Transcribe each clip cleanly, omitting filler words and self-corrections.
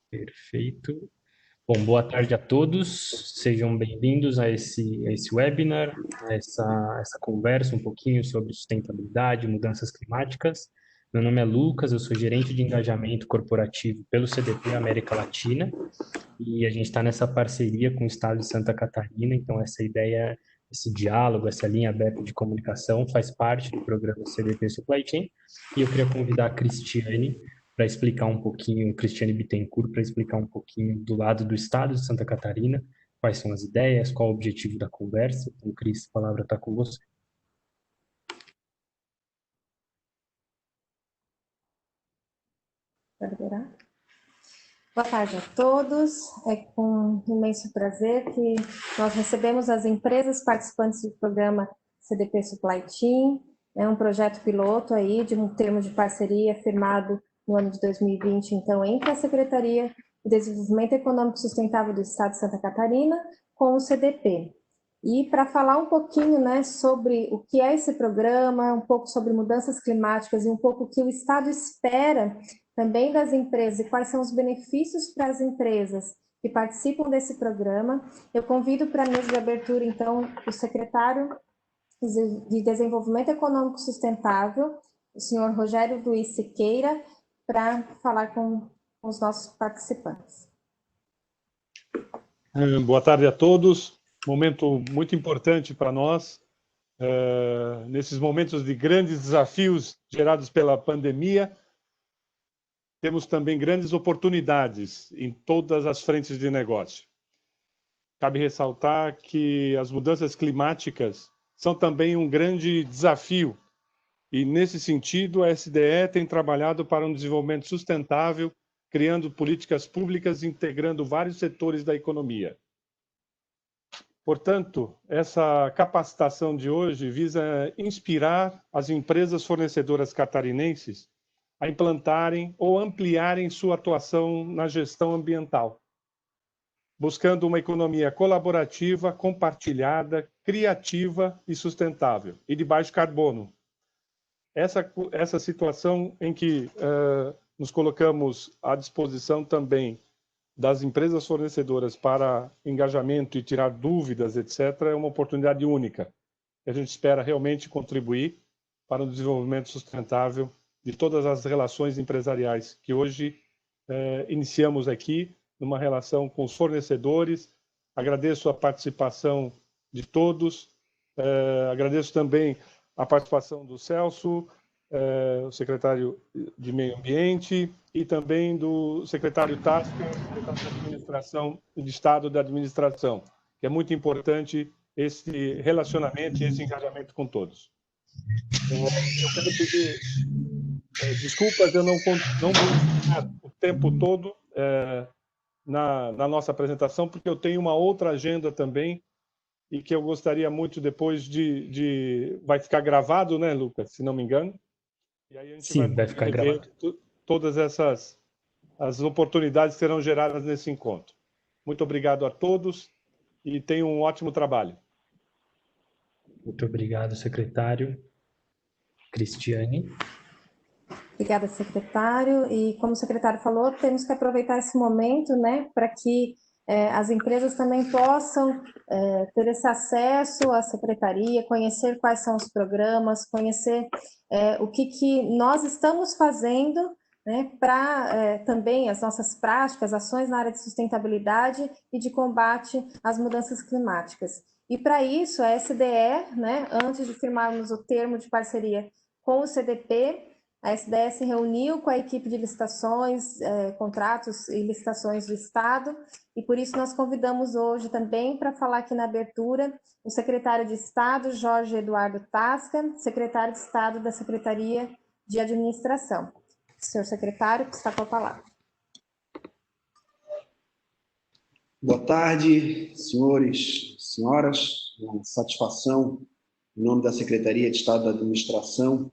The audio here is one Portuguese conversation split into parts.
Perfeito. Bom, boa tarde a todos. Sejam bem-vindos a esse webinar, a essa conversa um pouquinho sobre sustentabilidade e mudanças climáticas. Meu nome é Lucas, eu sou gerente de engajamento corporativo pelo CDP América Latina e a gente está nessa parceria com o Estado de Santa Catarina, então essa ideia, esse diálogo, essa linha aberta de comunicação faz parte do programa CDP Supply Chain e eu queria convidar a Cristiane para explicar um pouquinho, Cristiane Bittencourt, para explicar um pouquinho do lado do Estado de Santa Catarina, quais são as ideias, qual o objetivo da conversa. Então, Cris, a palavra está com você. Pode virar? Boa tarde a todos. É com imenso prazer que nós recebemos as empresas participantes do programa CDP Supply Chain. É um projeto piloto aí de um termo de parceria firmado no ano de 2020, então, entre a Secretaria de Desenvolvimento Econômico Sustentável do Estado de Santa Catarina com o CDP. E para falar um pouquinho, né, sobre o que é esse programa, um pouco sobre mudanças climáticas e um pouco o que o Estado espera também das empresas e quais são os benefícios para as empresas que participam desse programa, eu convido para a mesa de abertura, então, o secretário de Desenvolvimento Econômico Sustentável, o senhor Rogério Luiz Siqueira, para falar com os nossos participantes. Boa tarde a todos. Momento muito importante para nós, nesses momentos de grandes desafios gerados pela pandemia. Temos também grandes oportunidades em todas as frentes de negócio. Cabe ressaltar que as mudanças climáticas são também um grande desafio e, nesse sentido, a SDE tem trabalhado para um desenvolvimento sustentável, criando políticas públicas e integrando vários setores da economia. Portanto, essa capacitação de hoje visa inspirar as empresas fornecedoras catarinenses a implantarem ou ampliarem sua atuação na gestão ambiental, buscando uma economia colaborativa, compartilhada, criativa e sustentável, e de baixo carbono. Essa situação em que nos colocamos à disposição também das empresas fornecedoras para engajamento e tirar dúvidas, etc., é uma oportunidade única. A gente espera realmente contribuir para o desenvolvimento sustentável de todas as relações empresariais que hoje iniciamos aqui, numa relação com os fornecedores. Agradeço a participação de todos, agradeço também a participação do Celso, o secretário de Meio Ambiente, e também do secretário Tasca, secretário de Administração de Estado da Administração, que é muito importante esse relacionamento e esse engajamento com todos. Eu quero pedir desculpas, eu não vou ficar o tempo todo na nossa apresentação, porque eu tenho uma outra agenda também e que eu gostaria muito depois vai ficar gravado, né, Lucas, se não me engano? E aí a gente vai ficar ver gravado. Todas as oportunidades que serão geradas nesse encontro. Muito obrigado a todos e tenham um ótimo trabalho. Muito obrigado, secretário. Cristiane. Obrigada, secretário. E como o secretário falou, temos que aproveitar esse momento, né, para que as empresas também possam ter esse acesso à secretaria, conhecer quais são os programas, conhecer o que nós estamos fazendo, né, para também as nossas práticas, ações na área de sustentabilidade e de combate às mudanças climáticas. E para isso, a SDE, né, antes de firmarmos o termo de parceria com o CDP, a SDE se reuniu com a equipe de licitações, contratos e licitações do Estado, e por isso nós convidamos hoje também para falar aqui na abertura o secretário de Estado, Jorge Eduardo Tasca, secretário de Estado da Secretaria de Administração. Senhor secretário, está com a palavra. Boa tarde, senhores, senhoras. Uma satisfação, em nome da Secretaria de Estado da Administração,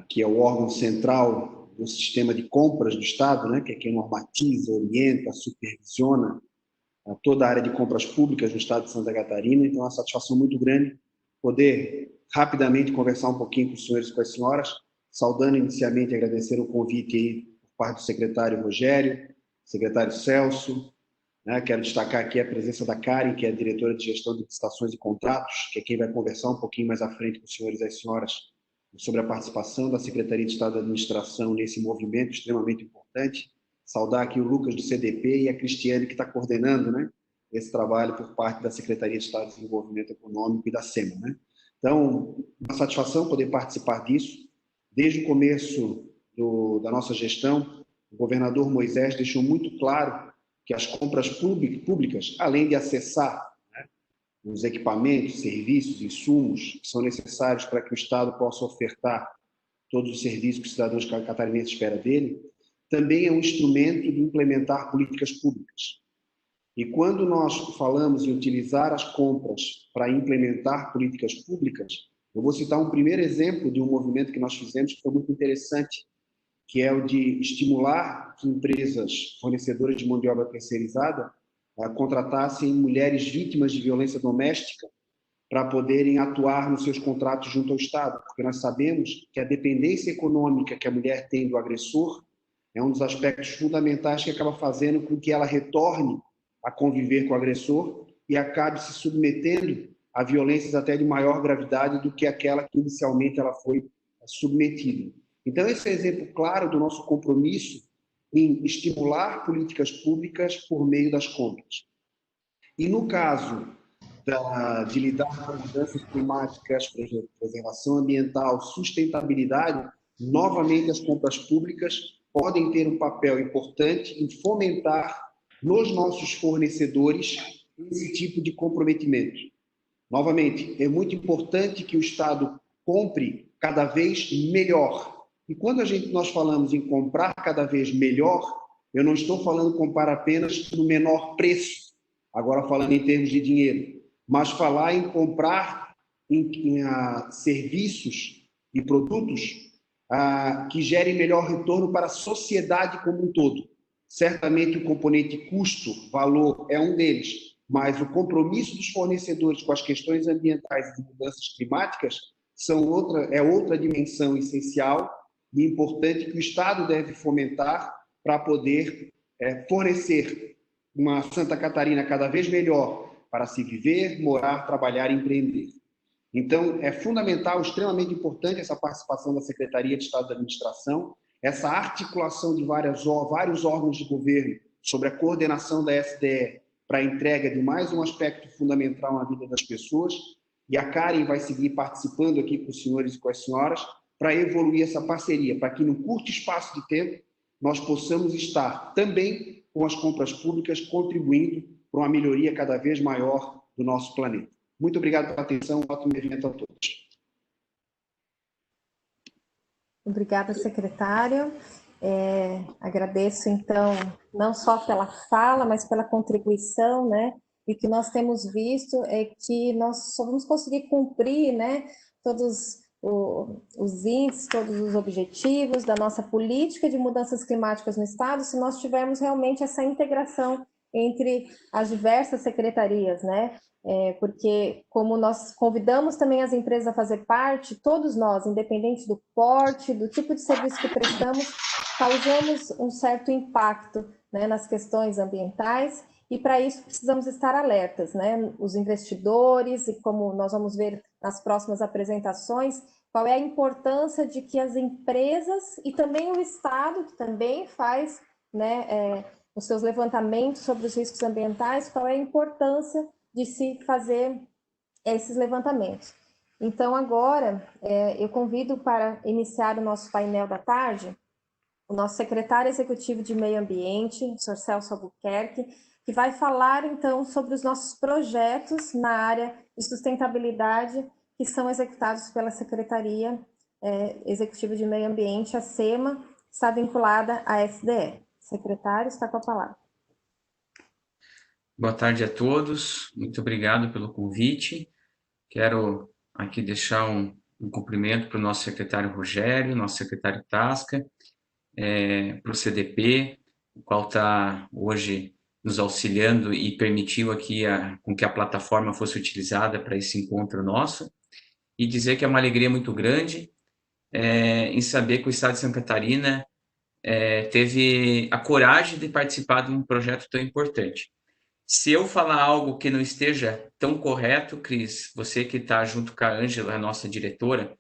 que é o órgão central do sistema de compras do Estado, né, que é quem normatiza, orienta, supervisiona toda a área de compras públicas no Estado de Santa Catarina. Então, é uma satisfação muito grande poder rapidamente conversar um pouquinho com os senhores e com as senhoras, saudando inicialmente e agradecer o convite aí por parte do secretário Rogério, secretário Celso, né? Quero destacar aqui a presença da Karen, que é a diretora de gestão de licitações e contratos, que é quem vai conversar um pouquinho mais à frente com os senhores e as senhoras sobre a participação da Secretaria de Estado da Administração nesse movimento extremamente importante. Saudar aqui o Lucas do CDP e a Cristiane, que está coordenando, né, esse trabalho por parte da Secretaria de Estado de Desenvolvimento Econômico e da SEMA, né? Então, uma satisfação poder participar disso. Desde o começo da nossa gestão, o governador Moisés deixou muito claro que as compras públicas, além de acessar, né, os equipamentos, serviços, insumos que são necessários para que o Estado possa ofertar todos os serviços que os cidadãos catarinenses esperam dele, também é um instrumento de implementar políticas públicas. E quando nós falamos em utilizar as compras para implementar políticas públicas, eu vou citar um primeiro exemplo de um movimento que nós fizemos que foi muito interessante, que é o de estimular que empresas fornecedoras de mão de obra terceirizada contratassem mulheres vítimas de violência doméstica para poderem atuar nos seus contratos junto ao Estado, porque nós sabemos que a dependência econômica que a mulher tem do agressor é um dos aspectos fundamentais que acaba fazendo com que ela retorne a conviver com o agressor e acabe se submetendo a violências até de maior gravidade do que aquela que inicialmente ela foi submetida. Então, esse é um exemplo claro do nosso compromisso em estimular políticas públicas por meio das compras. E no caso de lidar com mudanças climáticas, preservação ambiental, sustentabilidade, novamente as compras públicas podem ter um papel importante em fomentar nos nossos fornecedores esse tipo de comprometimento. Novamente, é muito importante que o Estado compre cada vez melhor. E quando nós falamos em comprar cada vez melhor, eu não estou falando comprar apenas no menor preço, agora falando em termos de dinheiro, mas falar em comprar em serviços e produtos que gerem melhor retorno para a sociedade como um todo. Certamente o componente custo, valor é um deles, mas o compromisso dos fornecedores com as questões ambientais e de mudanças climáticas é outra dimensão essencial e importante que o Estado deve fomentar para poder fornecer uma Santa Catarina cada vez melhor para se viver, morar, trabalhar e empreender. Então, é fundamental, extremamente importante essa participação da Secretaria de Estado da Administração, essa articulação de vários órgãos de governo sobre a coordenação da SDE para a entrega de mais um aspecto fundamental na vida das pessoas, e a Karen vai seguir participando aqui com os senhores e com as senhoras para evoluir essa parceria, para que, num curto espaço de tempo, nós possamos estar também com as compras públicas contribuindo para uma melhoria cada vez maior do nosso planeta. Muito obrigado pela atenção, um ótimo evento a todos. Obrigada, secretário. Agradeço, então, não só pela fala, mas pela contribuição, né? E o que nós temos visto é que nós só vamos conseguir cumprir, né, todos os índices, todos os objetivos da nossa política de mudanças climáticas no Estado, se nós tivermos realmente essa integração entre as diversas secretarias, né? Porque como nós convidamos também as empresas a fazer parte, todos nós, independente do porte, do tipo de serviço que prestamos, causamos um certo impacto, né, nas questões ambientais, e para isso precisamos estar alertas, né? Os investidores, e como nós vamos ver nas próximas apresentações, qual é a importância de que as empresas e também o Estado, que também faz, né, os seus levantamentos sobre os riscos ambientais, qual é a importância de se fazer esses levantamentos. Então, agora, eu convido para iniciar o nosso painel da tarde, o nosso secretário executivo de Meio Ambiente, o Sr. Celso Albuquerque, que vai falar, então, sobre os nossos projetos na área de sustentabilidade que são executados pela Secretaria Executiva de Meio Ambiente, a SEMA, que está vinculada à SDE. Secretário, está com a palavra. Boa tarde a todos, muito obrigado pelo convite. Quero aqui deixar um cumprimento para o nosso secretário Rogério, nosso secretário Tasca, para o CDP, o qual está hoje nos auxiliando e permitiu aqui com que a plataforma fosse utilizada para esse encontro nosso, e dizer que é uma alegria muito grande em saber que o Estado de Santa Catarina teve a coragem de participar de um projeto tão importante. Se eu falar algo que não esteja tão correto, Cris, você que está junto com a Ângela, a nossa diretora,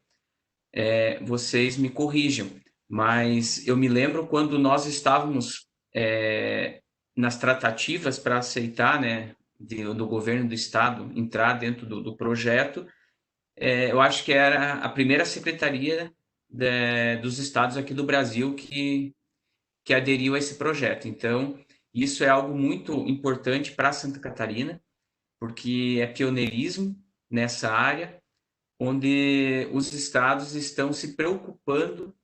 vocês me corrijam, mas eu me lembro quando nós estávamos nas tratativas para aceitar, né, do governo do estado entrar dentro do projeto, eu acho que era a primeira secretaria dos estados aqui do Brasil que aderiu a esse projeto. Então, isso é algo muito importante para Santa Catarina, porque é pioneirismo nessa área, onde os estados estão se preocupando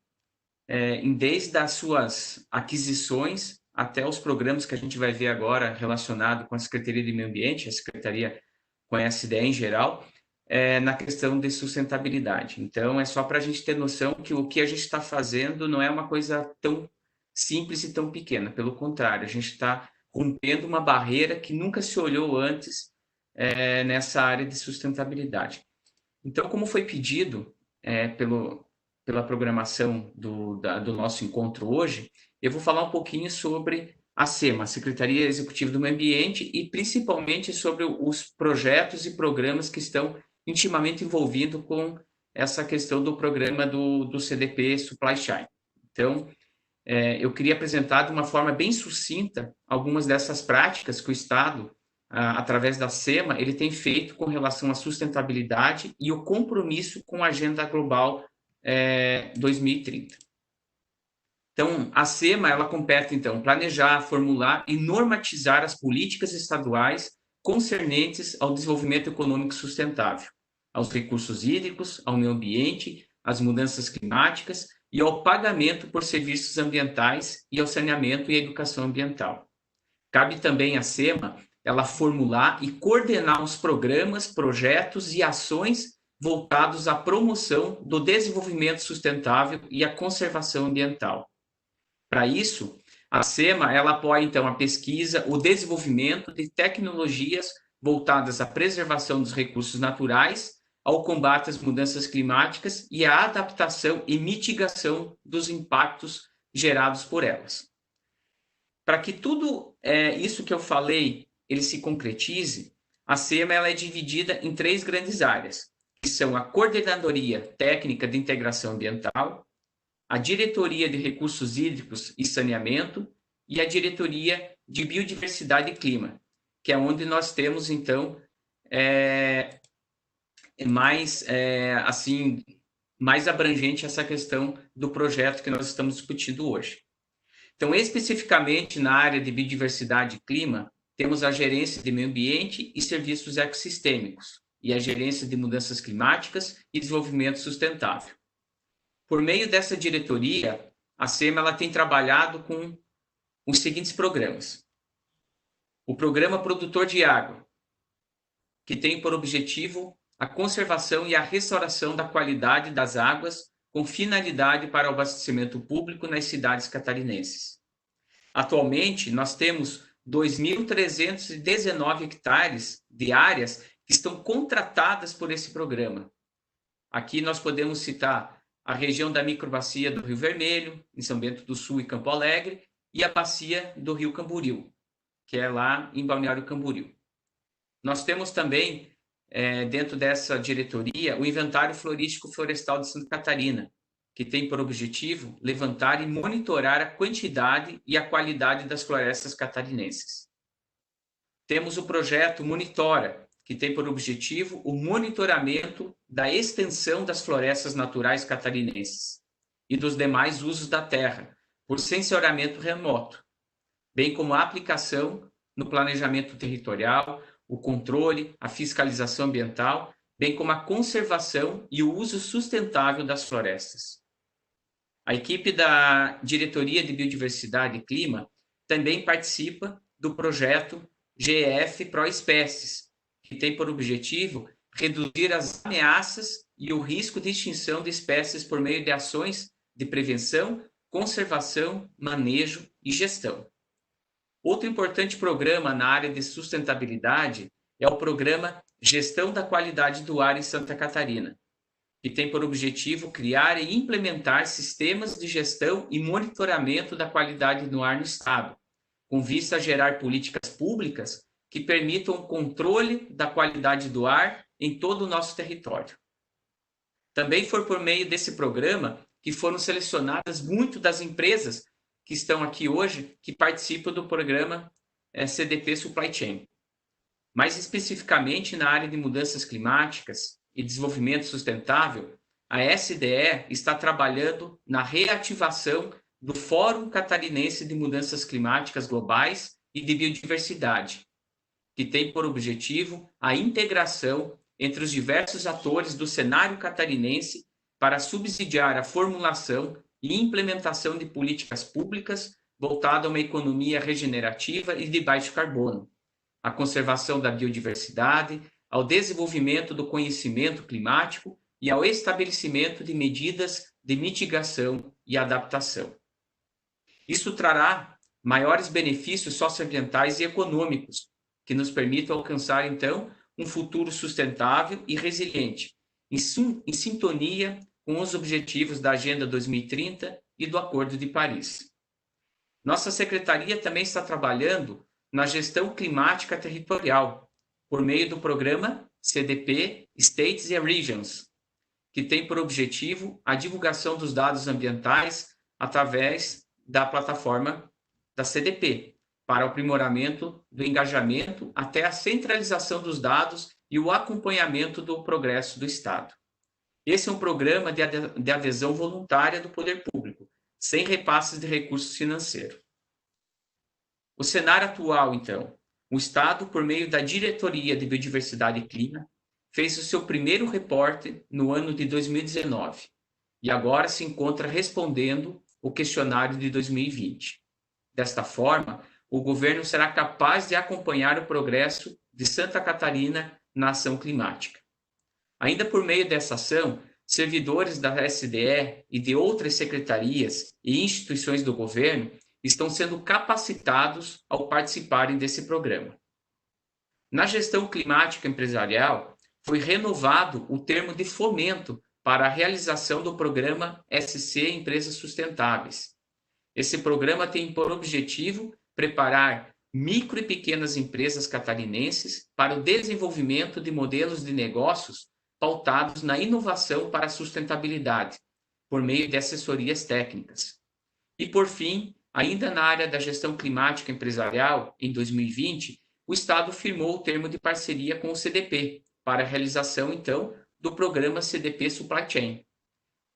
desde as suas aquisições até os programas que a gente vai ver agora relacionado com a Secretaria de Meio Ambiente, a Secretaria conhece a ideia em geral, na questão de sustentabilidade. Então, é só para a gente ter noção que o que a gente está fazendo não é uma coisa tão simples e tão pequena. Pelo contrário, a gente está rompendo uma barreira que nunca se olhou antes nessa área de sustentabilidade. Então, como foi pedido pela programação do nosso encontro hoje, eu vou falar um pouquinho sobre a SEMA, a Secretaria Executiva do Meio Ambiente, e principalmente sobre os projetos e programas que estão intimamente envolvidos com essa questão do programa do CDP Supply Chain. Então, eu queria apresentar de uma forma bem sucinta algumas dessas práticas que o Estado, através da SEMA, ele tem feito com relação à sustentabilidade e o compromisso com a Agenda Global 2030. Então, a SEMA, ela compete, então, planejar, formular e normatizar as políticas estaduais concernentes ao desenvolvimento econômico sustentável, aos recursos hídricos, ao meio ambiente, às mudanças climáticas e ao pagamento por serviços ambientais e ao saneamento e educação ambiental. Cabe também à SEMA ela formular e coordenar os programas, projetos e ações voltados à promoção do desenvolvimento sustentável e à conservação ambiental. Para isso, a SEMA ela apoia então a pesquisa, o desenvolvimento de tecnologias voltadas à preservação dos recursos naturais, ao combate às mudanças climáticas e à adaptação e mitigação dos impactos gerados por elas. Para que tudo isso que eu falei ele se concretize, a SEMA ela é dividida em 3 grandes áreas, que são a Coordenadoria Técnica de Integração Ambiental, a Diretoria de Recursos Hídricos e Saneamento e a Diretoria de Biodiversidade e Clima, que é onde nós temos, então, mais abrangente essa questão do projeto que nós estamos discutindo hoje. Então, especificamente na área de biodiversidade e clima, temos a gerência de meio ambiente e serviços ecossistêmicos e a gerência de mudanças climáticas e desenvolvimento sustentável. Por meio dessa diretoria, a SEMA ela tem trabalhado com os seguintes programas. O Programa Produtor de Água, que tem por objetivo a conservação e a restauração da qualidade das águas com finalidade para o abastecimento público nas cidades catarinenses. Atualmente, nós temos 2.319 hectares de áreas que estão contratadas por esse programa. Aqui nós podemos citar a região da microbacia do Rio Vermelho, em São Bento do Sul e Campo Alegre, e a bacia do Rio Camboriú, que é lá em Balneário Camboriú. Nós temos também, dentro dessa diretoria, o Inventário Florístico Florestal de Santa Catarina, que tem por objetivo levantar e monitorar a quantidade e a qualidade das florestas catarinenses. Temos o projeto Monitora, que tem por objetivo o monitoramento da extensão das florestas naturais catarinenses e dos demais usos da terra, por sensoriamento remoto, bem como a aplicação no planejamento territorial, o controle, a fiscalização ambiental, bem como a conservação e o uso sustentável das florestas. A equipe da Diretoria de Biodiversidade e Clima também participa do projeto GEF Proespécies, que tem por objetivo reduzir as ameaças e o risco de extinção de espécies por meio de ações de prevenção, conservação, manejo e gestão. Outro importante programa na área de sustentabilidade é o programa Gestão da Qualidade do Ar em Santa Catarina, que tem por objetivo criar e implementar sistemas de gestão e monitoramento da qualidade do ar no Estado, com vista a gerar políticas públicas que permitam o controle da qualidade do ar em todo o nosso território. Também foi por meio desse programa que foram selecionadas muitas das empresas que estão aqui hoje, que participam do programa CDP Supply Chain. Mais especificamente na área de mudanças climáticas e desenvolvimento sustentável, a SDE está trabalhando na reativação do Fórum Catarinense de Mudanças Climáticas Globais e de Biodiversidade, que tem por objetivo a integração entre os diversos atores do cenário catarinense para subsidiar a formulação e implementação de políticas públicas voltadas a uma economia regenerativa e de baixo carbono, à conservação da biodiversidade, ao desenvolvimento do conhecimento climático e ao estabelecimento de medidas de mitigação e adaptação. Isso trará maiores benefícios socioambientais e econômicos, que nos permitam alcançar, então, um futuro sustentável e resiliente, em sintonia com os objetivos da Agenda 2030 e do Acordo de Paris. Nossa secretaria também está trabalhando na gestão climática territorial, por meio do programa CDP States and Regions, que tem por objetivo a divulgação dos dados ambientais através da plataforma da CDP, para o aprimoramento do engajamento até a centralização dos dados e o acompanhamento do progresso do Estado. Esse é um programa de adesão voluntária do poder público, sem repasses de recursos financeiros. O cenário atual, então, o Estado, por meio da Diretoria de Biodiversidade e Clima, fez o seu primeiro reporte no ano de 2019 e agora se encontra respondendo o questionário de 2020. Desta forma, o governo será capaz de acompanhar o progresso de Santa Catarina na ação climática. Ainda por meio dessa ação, servidores da SDE e de outras secretarias e instituições do governo estão sendo capacitados ao participarem desse programa. Na gestão climática empresarial, foi renovado o termo de fomento para a realização do programa SC Empresas Sustentáveis. Esse programa tem por objetivo preparar micro e pequenas empresas catarinenses para o desenvolvimento de modelos de negócios pautados na inovação para a sustentabilidade, por meio de assessorias técnicas. E, por fim, ainda na área da gestão climática empresarial, em 2020, o Estado firmou o termo de parceria com o CDP para a realização, então, do programa CDP Supply Chain,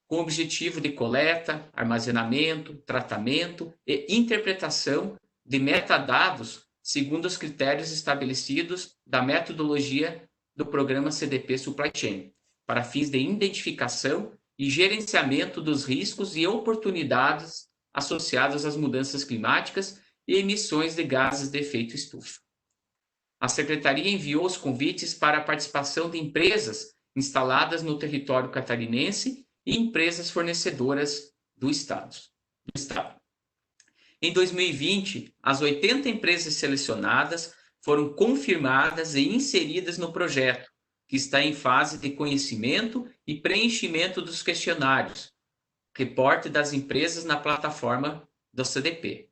com o objetivo de coleta, armazenamento, tratamento e interpretação de metadados segundo os critérios estabelecidos da metodologia do programa CDP Supply Chain, para fins de identificação e gerenciamento dos riscos e oportunidades associados às mudanças climáticas e emissões de gases de efeito estufa. A Secretaria enviou os convites para a participação de empresas instaladas no território catarinense e empresas fornecedoras do Estado. Em 2020, as 80 empresas selecionadas foram confirmadas e inseridas no projeto, que está em fase de conhecimento e preenchimento dos questionários, reporte das empresas na plataforma do CDP.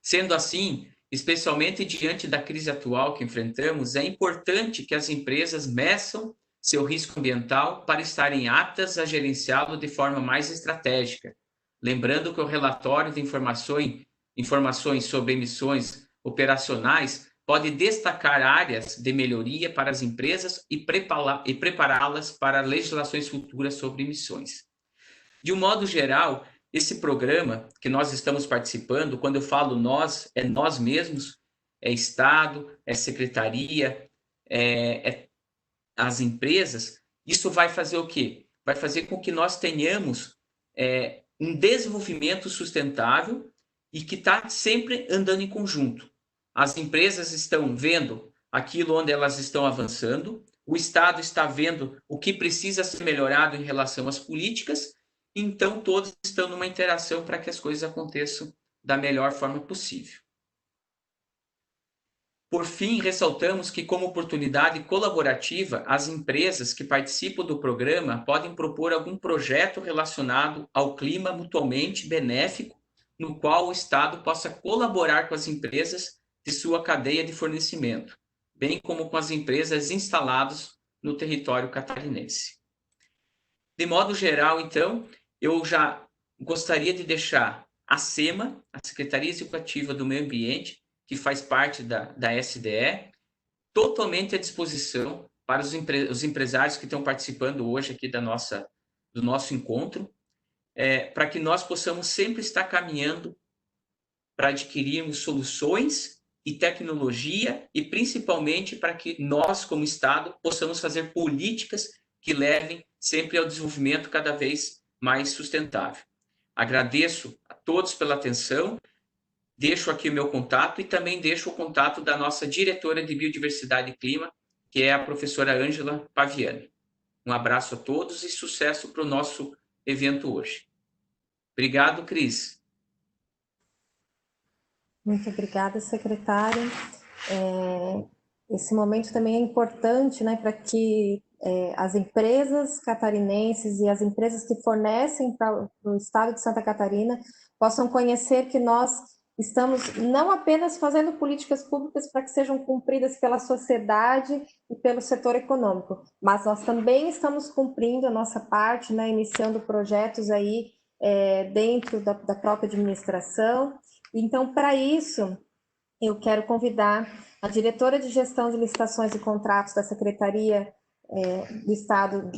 Sendo assim, especialmente diante da crise atual que enfrentamos, é importante que as empresas meçam seu risco ambiental para estarem aptas a gerenciá-lo de forma mais estratégica. Lembrando que o relatório de informações sobre emissões operacionais pode destacar áreas de melhoria para as empresas e prepará-las para legislações futuras sobre emissões. De um modo geral, esse programa que nós estamos participando, quando eu falo nós, é nós mesmos, é Estado, é Secretaria, é as empresas. Isso vai fazer o quê? Vai fazer com que nós tenhamos um desenvolvimento sustentável e que está sempre andando em conjunto. As empresas estão vendo aquilo onde elas estão avançando, o Estado está vendo o que precisa ser melhorado em relação às políticas, então todos estão numa interação para que as coisas aconteçam da melhor forma possível. Por fim, ressaltamos que, como oportunidade colaborativa, as empresas que participam do programa podem propor algum projeto relacionado ao clima mutuamente benéfico, no qual o Estado possa colaborar com as empresas de sua cadeia de fornecimento, bem como com as empresas instaladas no território catarinense. De modo geral, então, eu já gostaria de deixar a SEMA, a Secretaria Executiva do Meio Ambiente, que faz parte da SDE, totalmente à disposição para os empresários que estão participando hoje aqui do nosso encontro, para que nós possamos sempre estar caminhando para adquirirmos soluções e tecnologia e principalmente para que nós, como Estado, possamos fazer políticas que levem sempre ao desenvolvimento cada vez mais sustentável. Agradeço a todos pela atenção. Deixo aqui o meu contato e também deixo o contato da nossa diretora de Biodiversidade e Clima, que é a professora Ângela Paviani. Um abraço a todos e sucesso para o nosso evento hoje. Obrigado, Cris. Muito obrigada, secretário. Esse momento também é importante, né, para que as empresas catarinenses e as empresas que fornecem para o estado de Santa Catarina possam conhecer que nós estamos não apenas fazendo políticas públicas para que sejam cumpridas pela sociedade e pelo setor econômico, mas nós também estamos cumprindo a nossa parte, né, iniciando projetos aí dentro da própria administração. Então, para isso, eu quero convidar a diretora de Gestão de Licitações e Contratos da Secretaria do Estado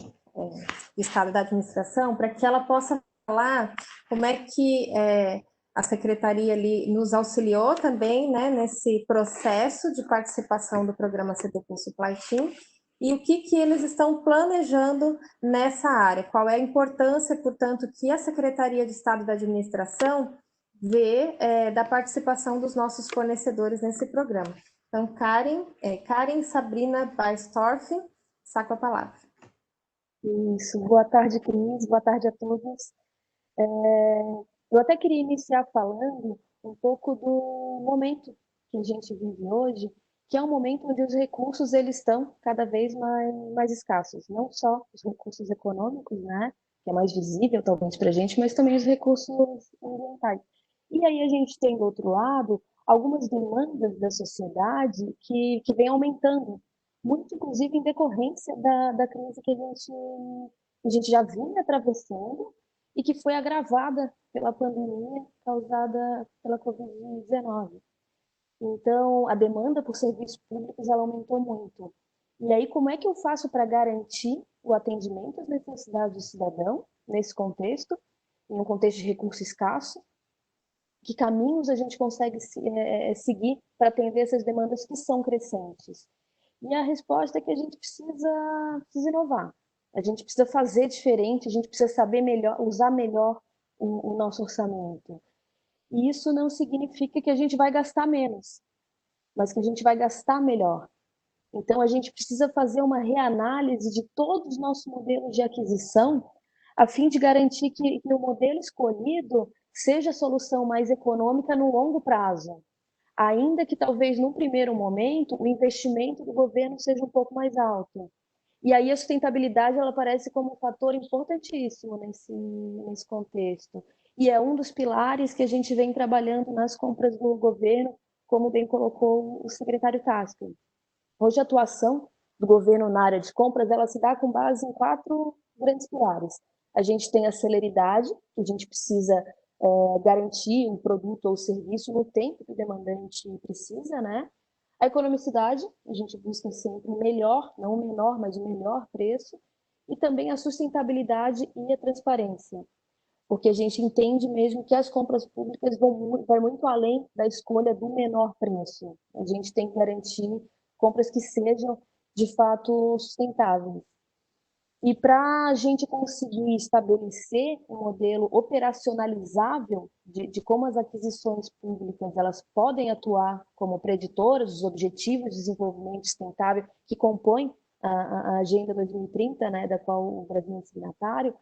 da Administração, para que ela possa falar como é que a Secretaria ali nos auxiliou também, né, nesse processo de participação do programa CDP Supply Chain e o que eles estão planejando nessa área, qual é a importância, portanto, que a Secretaria de Estado da Administração vê da participação dos nossos fornecedores nesse programa. Então, Karen Sabrina Baistorff, está com a palavra. Isso, boa tarde, Cris, boa tarde a todos. Eu até queria iniciar falando um pouco do momento que a gente vive hoje, que é um momento onde os recursos eles estão cada vez mais escassos, não só os recursos econômicos, né, que é mais visível talvez para a gente, mas também os recursos ambientais. E aí a gente tem, do outro lado, algumas demandas da sociedade que vem aumentando, muito inclusive em decorrência da crise que a gente já vinha atravessando e que foi agravada pela pandemia causada pela Covid-19. Então, a demanda por serviços públicos ela aumentou muito. E aí, como é que eu faço para garantir o atendimento às necessidades do cidadão nesse contexto, em um contexto de recurso escasso? Que caminhos a gente consegue seguir para atender essas demandas que são crescentes? E a resposta é que a gente precisa inovar. A gente precisa fazer diferente, a gente precisa saber melhor, usar melhor o nosso orçamento. E isso não significa que a gente vai gastar menos, mas que a gente vai gastar melhor. Então, a gente precisa fazer uma reanálise de todos os nossos modelos de aquisição, a fim de garantir que o modelo escolhido seja a solução mais econômica no longo prazo. Ainda que talvez, num primeiro momento, o investimento do governo seja um pouco mais alto. E aí a sustentabilidade ela aparece como um fator importantíssimo nesse contexto. E é um dos pilares que a gente vem trabalhando nas compras do governo, como bem colocou o secretário Tasca. Hoje a atuação do governo na área de compras ela se dá com base em 4 grandes pilares. A gente tem a celeridade, que a gente precisa garantir um produto ou serviço no tempo que o demandante precisa, né? A economicidade, a gente busca sempre o melhor, não o menor, mas o melhor preço, e também a sustentabilidade e a transparência, porque a gente entende mesmo que as compras públicas vai muito além da escolha do menor preço. A gente tem que garantir compras que sejam, de fato, sustentáveis. E para a gente conseguir estabelecer um modelo operacionalizável de como as aquisições públicas elas podem atuar como preditoras dos objetivos de desenvolvimento sustentável que compõem a Agenda 2030, né, da qual o Brasil é signatário,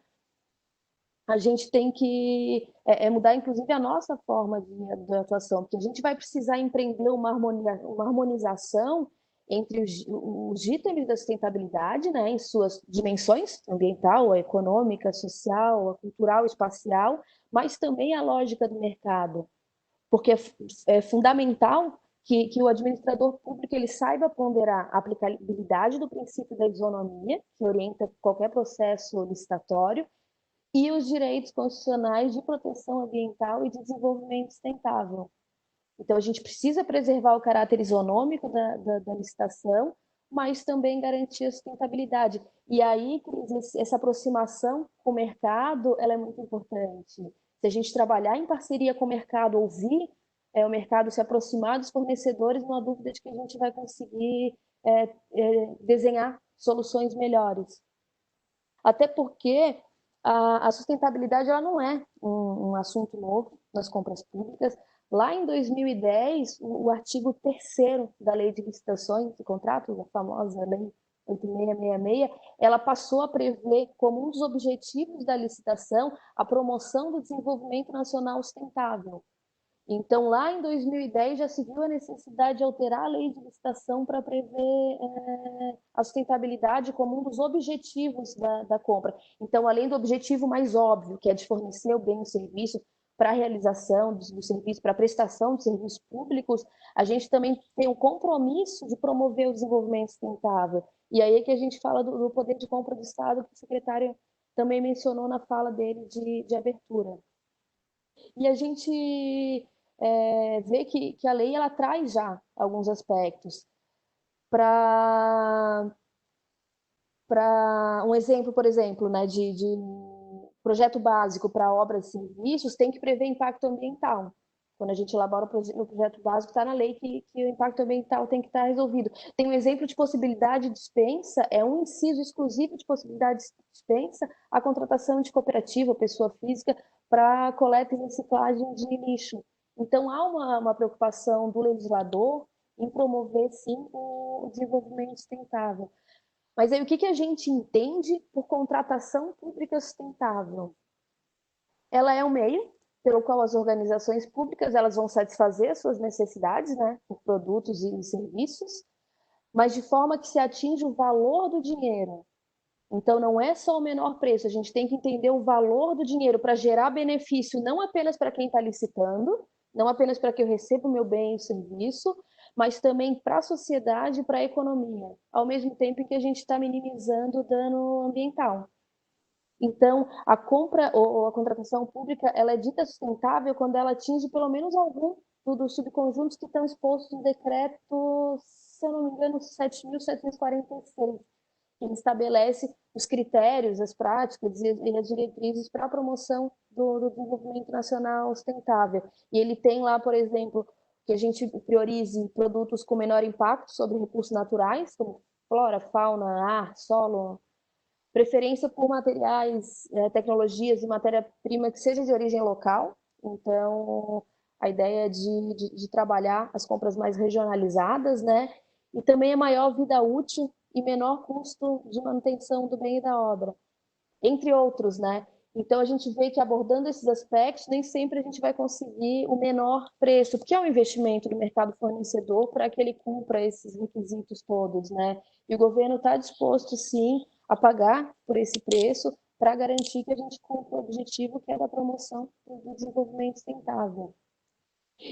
a gente tem que mudar, inclusive, a nossa forma de atuação, porque a gente vai precisar empreender uma harmonização entre os itens da sustentabilidade, né, em suas dimensões, ambiental, a econômica, a social, a cultural, espacial, mas também a lógica do mercado, porque é fundamental que o administrador público ele saiba ponderar a aplicabilidade do princípio da isonomia, que orienta qualquer processo licitatório, e os direitos constitucionais de proteção ambiental e de desenvolvimento sustentável. Então, a gente precisa preservar o caráter isonômico da licitação, mas também garantir a sustentabilidade. E aí, essa aproximação com o mercado ela é muito importante. Se a gente trabalhar em parceria com o mercado, ouvir o mercado, se aproximar dos fornecedores, não há dúvida de que a gente vai conseguir desenhar soluções melhores. Até porque a sustentabilidade ela não é um assunto novo nas compras públicas. Lá em 2010, o artigo 3º da Lei de Licitações e Contratos, a famosa Lei 8666, ela passou a prever como um dos objetivos da licitação a promoção do desenvolvimento nacional sustentável. Então, lá em 2010, já se viu a necessidade de alterar a lei de licitação para prever a sustentabilidade como um dos objetivos da compra. Então, além do objetivo mais óbvio, que é de fornecer o bem e o serviço para a realização do serviço, para a prestação de serviços públicos, a gente também tem o compromisso de promover o desenvolvimento sustentável. E aí é que a gente fala do poder de compra do Estado, que o secretário também mencionou na fala dele de abertura. E a gente vê que a lei ela traz já alguns aspectos. Para um exemplo, por exemplo, né, de projeto básico para obras e serviços, tem que prever impacto ambiental. Quando a gente elabora no projeto básico, está na lei que o impacto ambiental tem que estar resolvido. Tem um exemplo de possibilidade de dispensa, é um inciso exclusivo de possibilidade de dispensa, a contratação de cooperativa, pessoa física, para coleta e reciclagem de lixo. Então, há uma preocupação do legislador em promover, sim, o desenvolvimento sustentável. Mas aí, o que a gente entende por contratação pública sustentável? Ela é um meio pelo qual as organizações públicas elas vão satisfazer suas necessidades, né, por produtos e serviços, mas de forma que se atinge o valor do dinheiro. Então, não é só o menor preço, a gente tem que entender o valor do dinheiro para gerar benefício não apenas para quem está licitando, não apenas para que eu receba o meu bem e serviço, mas também para a sociedade e para a economia, ao mesmo tempo em que a gente está minimizando o dano ambiental. Então, a compra ou a contratação pública ela é dita sustentável quando ela atinge pelo menos algum dos subconjuntos que estão expostos no decreto, se eu não me engano, 7.746. Ele estabelece os critérios, as práticas e as diretrizes para a promoção do desenvolvimento nacional sustentável. E ele tem lá, por exemplo, que a gente priorize produtos com menor impacto sobre recursos naturais, como flora, fauna, ar, solo, preferência por materiais, tecnologias e matéria-prima que seja de origem local. Então, a ideia de trabalhar as compras mais regionalizadas, né? E também a maior vida útil e menor custo de manutenção do bem e da obra, entre outros, né? Então, a gente vê que abordando esses aspectos, nem sempre a gente vai conseguir o menor preço, porque é um investimento do mercado fornecedor para que ele cumpra esses requisitos todos, né? E o governo está disposto, sim, a pagar por esse preço para garantir que a gente cumpra o objetivo que é da promoção do desenvolvimento sustentável.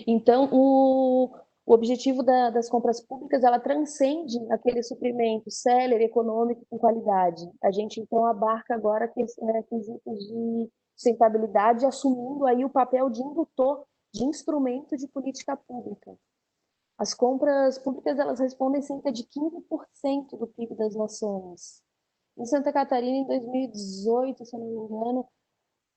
Então, o objetivo das compras públicas, ela transcende aquele suprimento célere, econômico, com qualidade. A gente, então, abarca agora quesitos de sustentabilidade, assumindo aí o papel de indutor, de instrumento de política pública. As compras públicas, elas respondem cerca de 15% do PIB das nações. Em Santa Catarina, em 2018, se eu não me engano,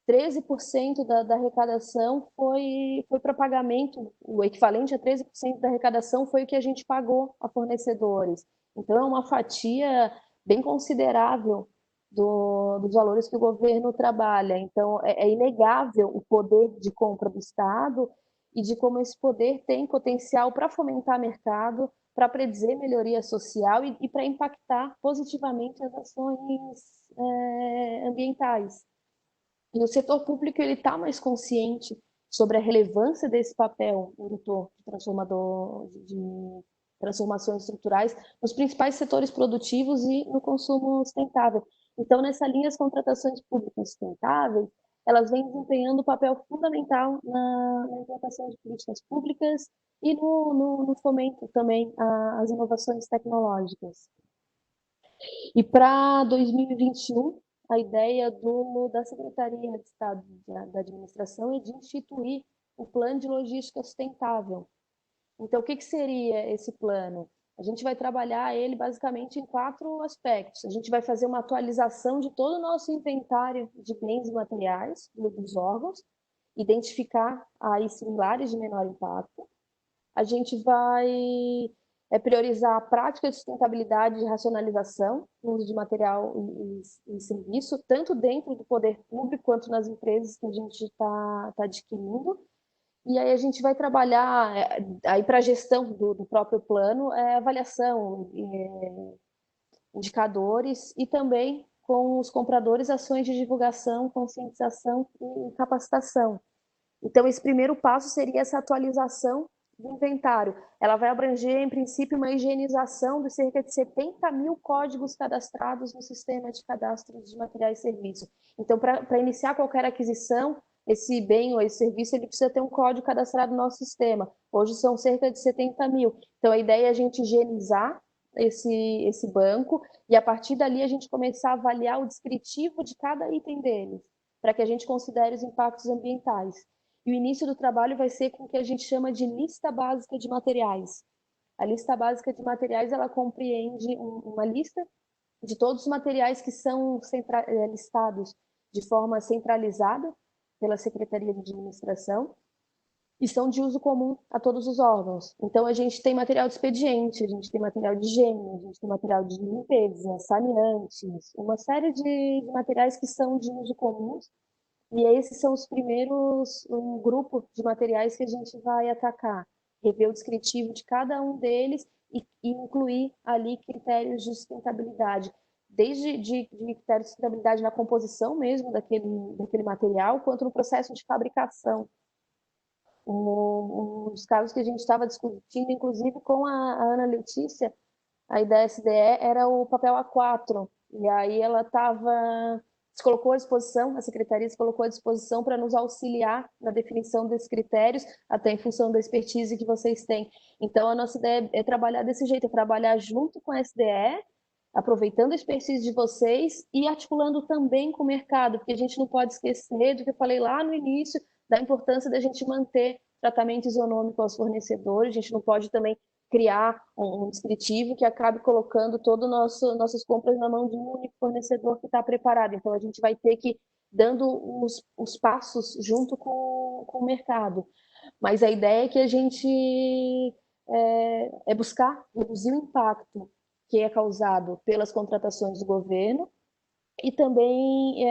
13% da arrecadação foi para pagamento, o equivalente a 13% da arrecadação foi o que a gente pagou a fornecedores. Então, é uma fatia bem considerável dos valores que o governo trabalha. Então, é inegável o poder de compra do Estado e de como esse poder tem potencial para fomentar mercado, para predizer melhoria social e para impactar positivamente as ações ambientais. E o setor público ele está mais consciente sobre a relevância desse papel indutor de transformações estruturais nos principais setores produtivos e no consumo sustentável. Então, nessa linha, as contratações públicas sustentáveis, elas vêm desempenhando um papel fundamental na implantação de políticas públicas e no fomento também às inovações tecnológicas. E para 2021, a ideia da Secretaria de Estado da Administração é de instituir o Plano de Logística Sustentável. Então, o que seria esse plano? A gente vai trabalhar ele basicamente em 4 aspectos. A gente vai fazer uma atualização de todo o nosso inventário de bens e materiais dos órgãos, identificar aí similares de menor impacto. A gente vai priorizar a prática de sustentabilidade e racionalização no uso de material e serviço, tanto dentro do poder público quanto nas empresas que a gente está adquirindo. E aí a gente vai trabalhar aí para a gestão do próprio plano, avaliação, indicadores e também com os compradores ações de divulgação, conscientização e capacitação. Então esse primeiro passo seria essa atualização do inventário. Ela vai abranger, em princípio, uma higienização de cerca de 70 mil códigos cadastrados no sistema de cadastro de materiais e serviços. Então, para iniciar qualquer aquisição, esse bem ou esse serviço, ele precisa ter um código cadastrado no nosso sistema. Hoje são cerca de 70 mil. Então, a ideia é a gente higienizar esse banco e, a partir dali, a gente começar a avaliar o descritivo de cada item deles, para que a gente considere os impactos ambientais. E o início do trabalho vai ser com o que a gente chama de lista básica de materiais. A lista básica de materiais, ela compreende uma lista de todos os materiais que são listados de forma centralizada pela Secretaria de Administração e são de uso comum a todos os órgãos. Então, a gente tem material de expediente, a gente tem material de higiene, a gente tem material de limpeza, saneantes, uma série de materiais que são de uso comum. E esses são os primeiros, um grupo de materiais que a gente vai atacar, rever o descritivo de cada um deles e incluir ali critérios de sustentabilidade, desde de critérios de sustentabilidade na composição mesmo daquele material, quanto no processo de fabricação. Um dos casos que a gente estava discutindo, inclusive com a Ana Letícia, aí da SDE, era o papel A4, e aí ela se colocou à disposição, a Secretaria se colocou à disposição para nos auxiliar na definição desses critérios, até em função da expertise que vocês têm. Então, a nossa ideia é trabalhar desse jeito, é trabalhar junto com a SDE, aproveitando a expertise de vocês e articulando também com o mercado, porque a gente não pode esquecer do que eu falei lá no início, da importância da gente manter tratamento isonômico aos fornecedores, a gente não pode também criar um descritivo que acabe colocando todas nossas compras na mão de um único fornecedor que está preparado. Então, a gente vai ter que ir dando os passos junto com o mercado. Mas a ideia é que a gente buscar reduzir o impacto que é causado pelas contratações do governo e também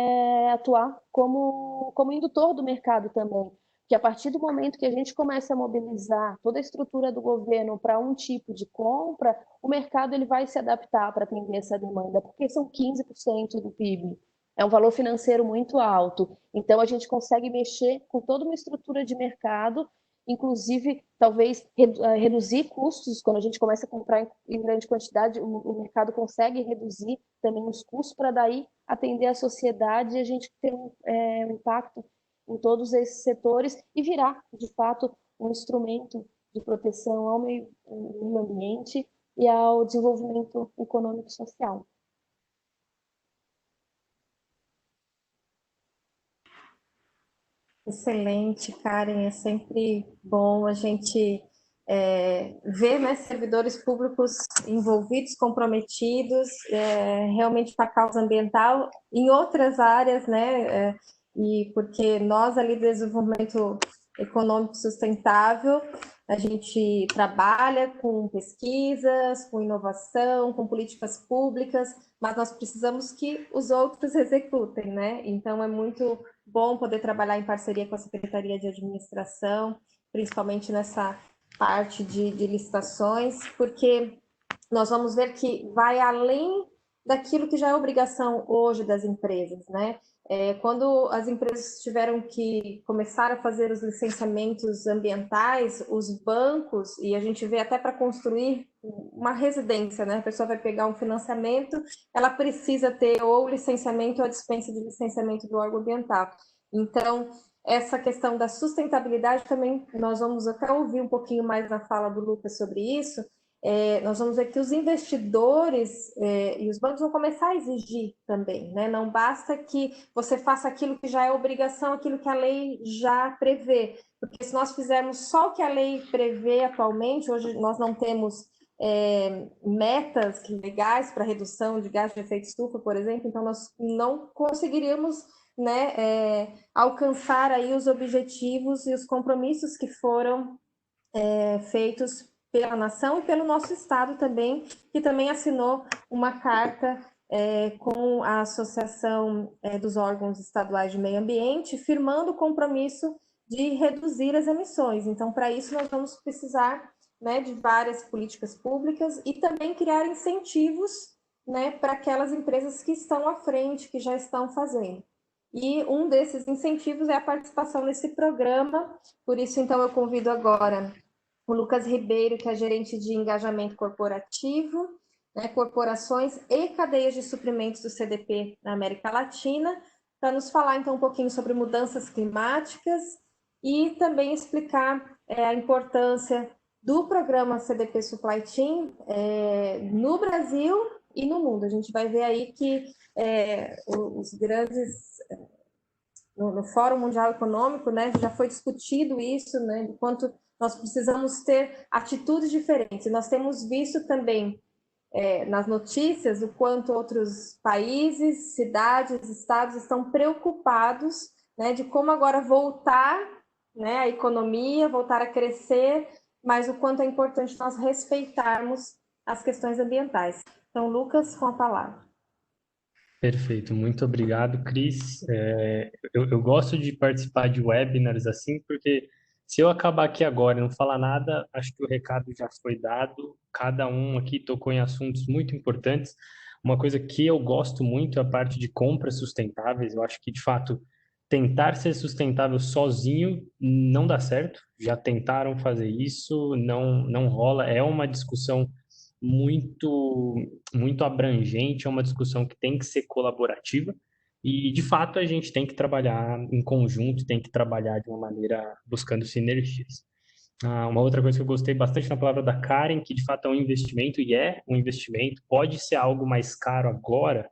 atuar como indutor do mercado também. Que a partir do momento que a gente começa a mobilizar toda a estrutura do governo para um tipo de compra, o mercado ele vai se adaptar para atender essa demanda, porque são 15% do PIB. É um valor financeiro muito alto. Então, a gente consegue mexer com toda uma estrutura de mercado, inclusive, talvez, reduzir custos. Quando a gente começa a comprar em grande quantidade, o mercado consegue reduzir também os custos para daí atender a sociedade e a gente ter um impacto em todos esses setores e virar, de fato, um instrumento de proteção ao meio ambiente e ao desenvolvimento econômico e social. Excelente, Karen. É sempre bom a gente ver, né, servidores públicos envolvidos, comprometidos realmente com a causa ambiental em outras áreas, né? E porque nós ali do desenvolvimento econômico sustentável, a gente trabalha com pesquisas, com inovação, com políticas públicas, mas nós precisamos que os outros executem, né? Então é muito bom poder trabalhar em parceria com a Secretaria de Administração, principalmente nessa parte de licitações, porque nós vamos ver que vai além daquilo que já é obrigação hoje das empresas, né? Quando as empresas tiveram que começar a fazer os licenciamentos ambientais, os bancos, e a gente vê até para construir uma residência, né? A pessoa vai pegar um financiamento, ela precisa ter ou licenciamento ou a dispensa de licenciamento do órgão ambiental. Então, essa questão da sustentabilidade também, nós vamos até ouvir um pouquinho mais na fala do Lucas sobre isso. Nós vamos ver que os investidores e os bancos vão começar a exigir também, né? Não basta que você faça aquilo que já é obrigação, aquilo que a lei já prevê, porque se nós fizermos só o que a lei prevê atualmente, hoje nós não temos metas legais para redução de gás de efeito estufa, por exemplo, então nós não conseguiríamos, né, alcançar aí os objetivos e os compromissos que foram feitos pela nação e pelo nosso estado também, que também assinou uma carta com a Associação dos Órgãos Estaduais de Meio Ambiente, firmando o compromisso de reduzir as emissões. Então, para isso, nós vamos precisar, né, de várias políticas públicas e também criar incentivos, né, para aquelas empresas que estão à frente, que já estão fazendo. E um desses incentivos é a participação nesse programa, por isso, então, eu convido agora o Lucas Ribeiro, que é gerente de engajamento corporativo, né, corporações e cadeias de suprimentos do CDP na América Latina, para nos falar então um pouquinho sobre mudanças climáticas e também explicar a importância do programa CDP Supply Chain no Brasil e no mundo. A gente vai ver aí que os grandes... No Fórum Mundial Econômico, né, já foi discutido isso, né, de quanto nós precisamos ter atitudes diferentes. Nós temos visto também nas notícias o quanto outros países, cidades, estados estão preocupados, né, de como agora voltar, né, a economia, voltar a crescer, mas o quanto é importante nós respeitarmos as questões ambientais. Então, Lucas, com a palavra. Perfeito, muito obrigado, Cris. Eu gosto de participar de webinars assim, porque se eu acabar aqui agora e não falar nada, acho que o recado já foi dado. Cada um aqui tocou em assuntos muito importantes. Uma coisa que eu gosto muito é a parte de compras sustentáveis. Eu acho que, de fato, tentar ser sustentável sozinho não dá certo. Já tentaram fazer isso, não rola. É uma discussão muito muito abrangente, é uma discussão que tem que ser colaborativa e, de fato, a gente tem que trabalhar em conjunto, tem que trabalhar de uma maneira buscando sinergias. Uma outra coisa que eu gostei bastante na palavra da Karen, que de fato é um investimento, e é um investimento, pode ser algo mais caro agora,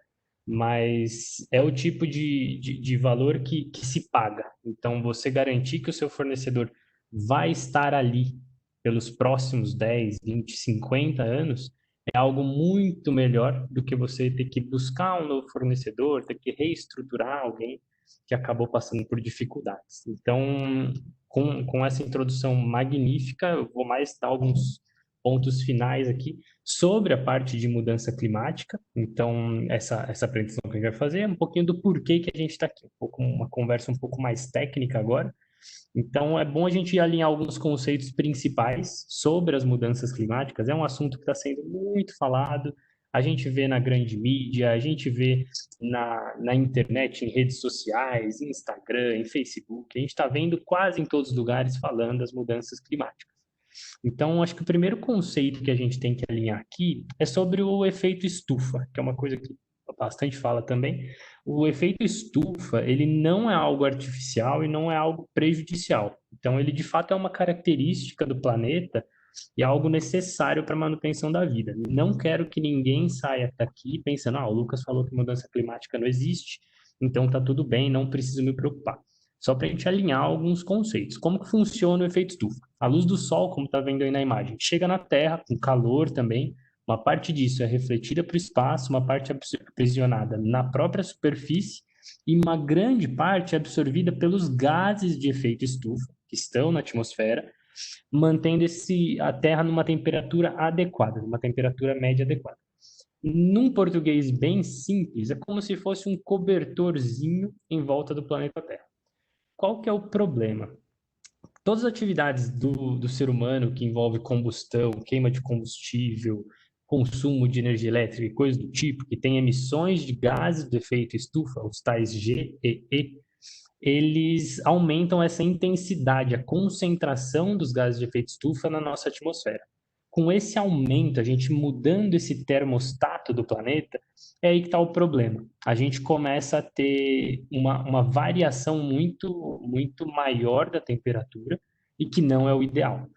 mas é o tipo de valor que se paga. Então, você garantir que o seu fornecedor vai estar ali pelos próximos 10, 20, 50 anos, é algo muito melhor do que você ter que buscar um novo fornecedor, ter que reestruturar alguém que acabou passando por dificuldades. Então, com essa introdução magnífica, eu vou mais dar alguns pontos finais aqui sobre a parte de mudança climática. Então, essa apresentação que a gente vai fazer é um pouquinho do porquê que a gente está aqui, uma conversa um pouco mais técnica agora. Então, é bom a gente alinhar alguns conceitos principais sobre as mudanças climáticas. É um assunto que está sendo muito falado, a gente vê na grande mídia, a gente vê na internet, em redes sociais, em Instagram, em Facebook, a gente está vendo quase em todos os lugares falando das mudanças climáticas. Então, acho que o primeiro conceito que a gente tem que alinhar aqui é sobre o efeito estufa, que é uma coisa que bastante fala também. O efeito estufa, ele não é algo artificial e não é algo prejudicial. Então, ele de fato é uma característica do planeta e é algo necessário para a manutenção da vida. Não quero que ninguém saia daqui pensando, o Lucas falou que mudança climática não existe, então tá tudo bem, não preciso me preocupar. Só para a gente alinhar alguns conceitos. Como que funciona o efeito estufa? A luz do sol, como está vendo aí na imagem, chega na Terra, com calor também. Uma parte disso é refletida para o espaço, uma parte é aprisionada na própria superfície e uma grande parte é absorvida pelos gases de efeito estufa, que estão na atmosfera, mantendo a Terra numa temperatura adequada, numa temperatura média adequada. Num português bem simples, é como se fosse um cobertorzinho em volta do planeta Terra. Qual que é o problema? Todas as atividades do ser humano que envolve combustão, queima de combustível, consumo de energia elétrica e coisas do tipo, que tem emissões de gases do efeito estufa, os tais GEE, eles aumentam essa intensidade, a concentração dos gases de efeito estufa na nossa atmosfera. Com esse aumento, a gente mudando esse termostato do planeta, é aí que está o problema. A gente começa a ter uma variação muito maior da temperatura e que não é o ideal.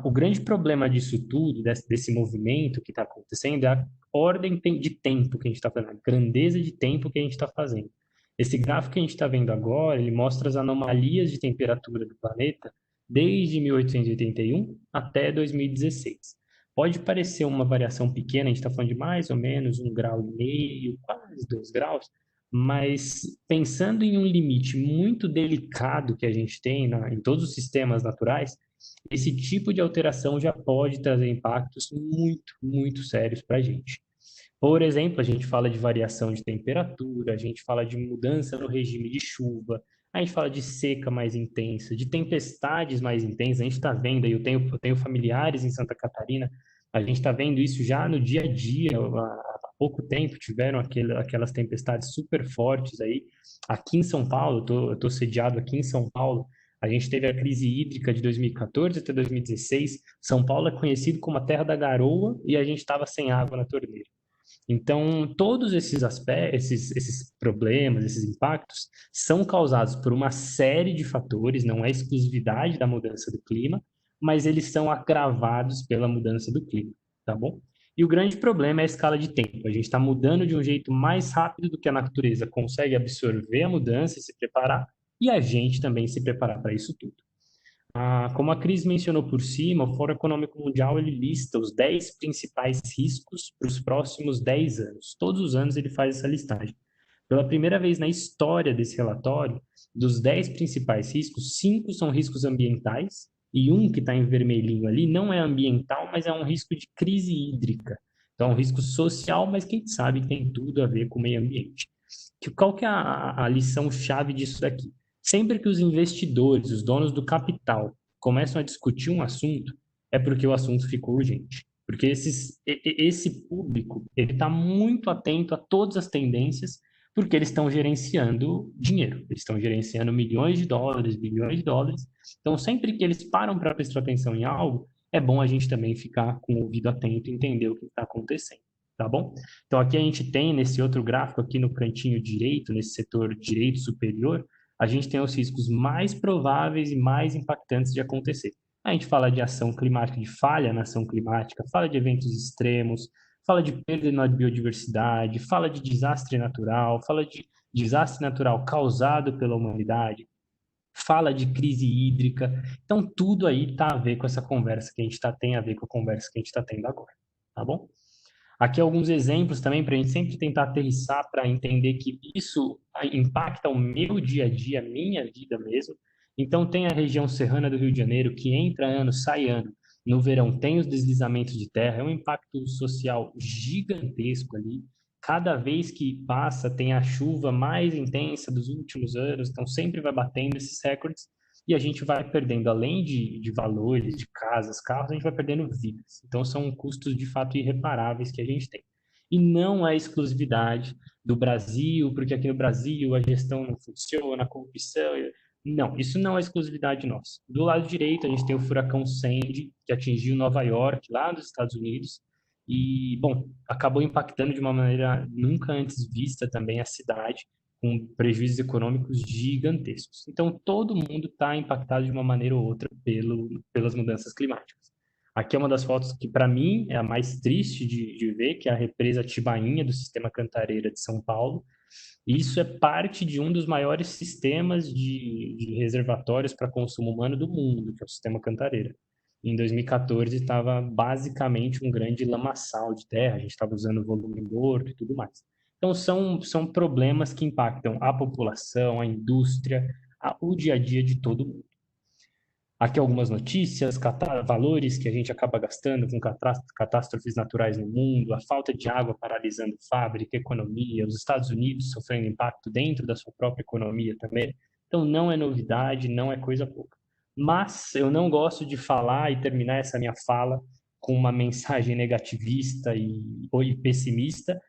O grande problema disso tudo, desse movimento que está acontecendo, é a ordem de tempo que a gente está fazendo, a grandeza de tempo que a gente está fazendo. Esse gráfico que a gente está vendo agora, ele mostra as anomalias de temperatura do planeta desde 1881 até 2016. Pode parecer uma variação pequena, a gente está falando de mais ou menos 1,5 grau, quase 2 graus, mas pensando em um limite muito delicado que a gente tem em todos os sistemas naturais, esse tipo de alteração já pode trazer impactos muito sérios para a gente. Por exemplo, a gente fala de variação de temperatura, a gente fala de mudança no regime de chuva, a gente fala de seca mais intensa, de tempestades mais intensas. A gente está vendo, eu tenho familiares em Santa Catarina, a gente está vendo isso já no dia a dia. Há pouco tempo tiveram aquelas tempestades super fortes aí. Aqui em São Paulo, eu estou sediado aqui em São Paulo, a gente teve a crise hídrica de 2014 até 2016. São Paulo é conhecido como a terra da garoa e a gente estava sem água na torneira. Então, todos esses aspectos, esses problemas, esses impactos, são causados por uma série de fatores, não é exclusividade da mudança do clima, mas eles são agravados pela mudança do clima, tá bom? E o grande problema é a escala de tempo. A gente está mudando de um jeito mais rápido do que a natureza consegue absorver a mudança e se preparar, e a gente também se preparar para isso tudo. Como a Cris mencionou por cima, o Fórum Econômico Mundial ele lista os 10 principais riscos para os próximos 10 anos. Todos os anos ele faz essa listagem. Pela primeira vez na história desse relatório, dos 10 principais riscos, 5 são riscos ambientais, e um que está em vermelhinho ali não é ambiental, mas é um risco de crise hídrica. Então, é um risco social, mas quem sabe tem tudo a ver com o meio ambiente. Qual que é a lição-chave disso daqui? Sempre que os investidores, os donos do capital, começam a discutir um assunto, é porque o assunto ficou urgente. Porque esse público ele está muito atento a todas as tendências, porque eles estão gerenciando dinheiro, eles estão gerenciando milhões de dólares, bilhões de dólares. Então, sempre que eles param para prestar atenção em algo, é bom a gente também ficar com o ouvido atento e entender o que está acontecendo, tá bom? Então, aqui a gente tem, nesse outro gráfico, aqui no cantinho direito, nesse setor direito superior, a gente tem os riscos mais prováveis e mais impactantes de acontecer. A gente fala de ação climática, de falha na ação climática, fala de eventos extremos, fala de perda na biodiversidade, fala de desastre natural, fala de desastre natural causado pela humanidade, fala de crise hídrica. Então, tudo aí está a ver com essa conversa que a gente tem a ver com a conversa que a gente está tendo agora, tá bom? Aqui alguns exemplos também para a gente sempre tentar aterrissar para entender que isso impacta o meu dia a dia, a minha vida mesmo. Então tem a região serrana do Rio de Janeiro que entra ano, sai ano. No verão tem os deslizamentos de terra, é um impacto social gigantesco ali. Cada vez que passa tem a chuva mais intensa dos últimos anos, então sempre vai batendo esses recordes e a gente vai perdendo, além de valores, de casas, carros, a gente vai perdendo vidas. Então, são custos, de fato, irreparáveis que a gente tem. E não é exclusividade do Brasil, porque aqui no Brasil a gestão não funciona, a corrupção... Não, isso não é exclusividade nossa. Do lado direito, a gente tem o furacão Sandy, que atingiu Nova York, lá nos Estados Unidos, e, bom, acabou impactando de uma maneira nunca antes vista também a cidade, com prejuízos econômicos gigantescos. Então, todo mundo está impactado de uma maneira ou outra pelas mudanças climáticas. Aqui é uma das fotos que, para mim, é a mais triste de ver, que é a represa Tibainha do Sistema Cantareira de São Paulo. Isso é parte de um dos maiores sistemas de reservatórios para consumo humano do mundo, que é o Sistema Cantareira. Em 2014, estava basicamente um grande lamaçal de terra, a gente estava usando volume morto e tudo mais. Então, são problemas que impactam a população, a indústria, o dia a dia de todo mundo. Aqui algumas notícias, valores que a gente acaba gastando com catástrofes naturais no mundo, a falta de água paralisando fábrica, economia, os Estados Unidos sofrendo impacto dentro da sua própria economia também. Então, não é novidade, não é coisa pouca. Mas eu não gosto de falar e terminar essa minha fala com uma mensagem negativista ou pessimista,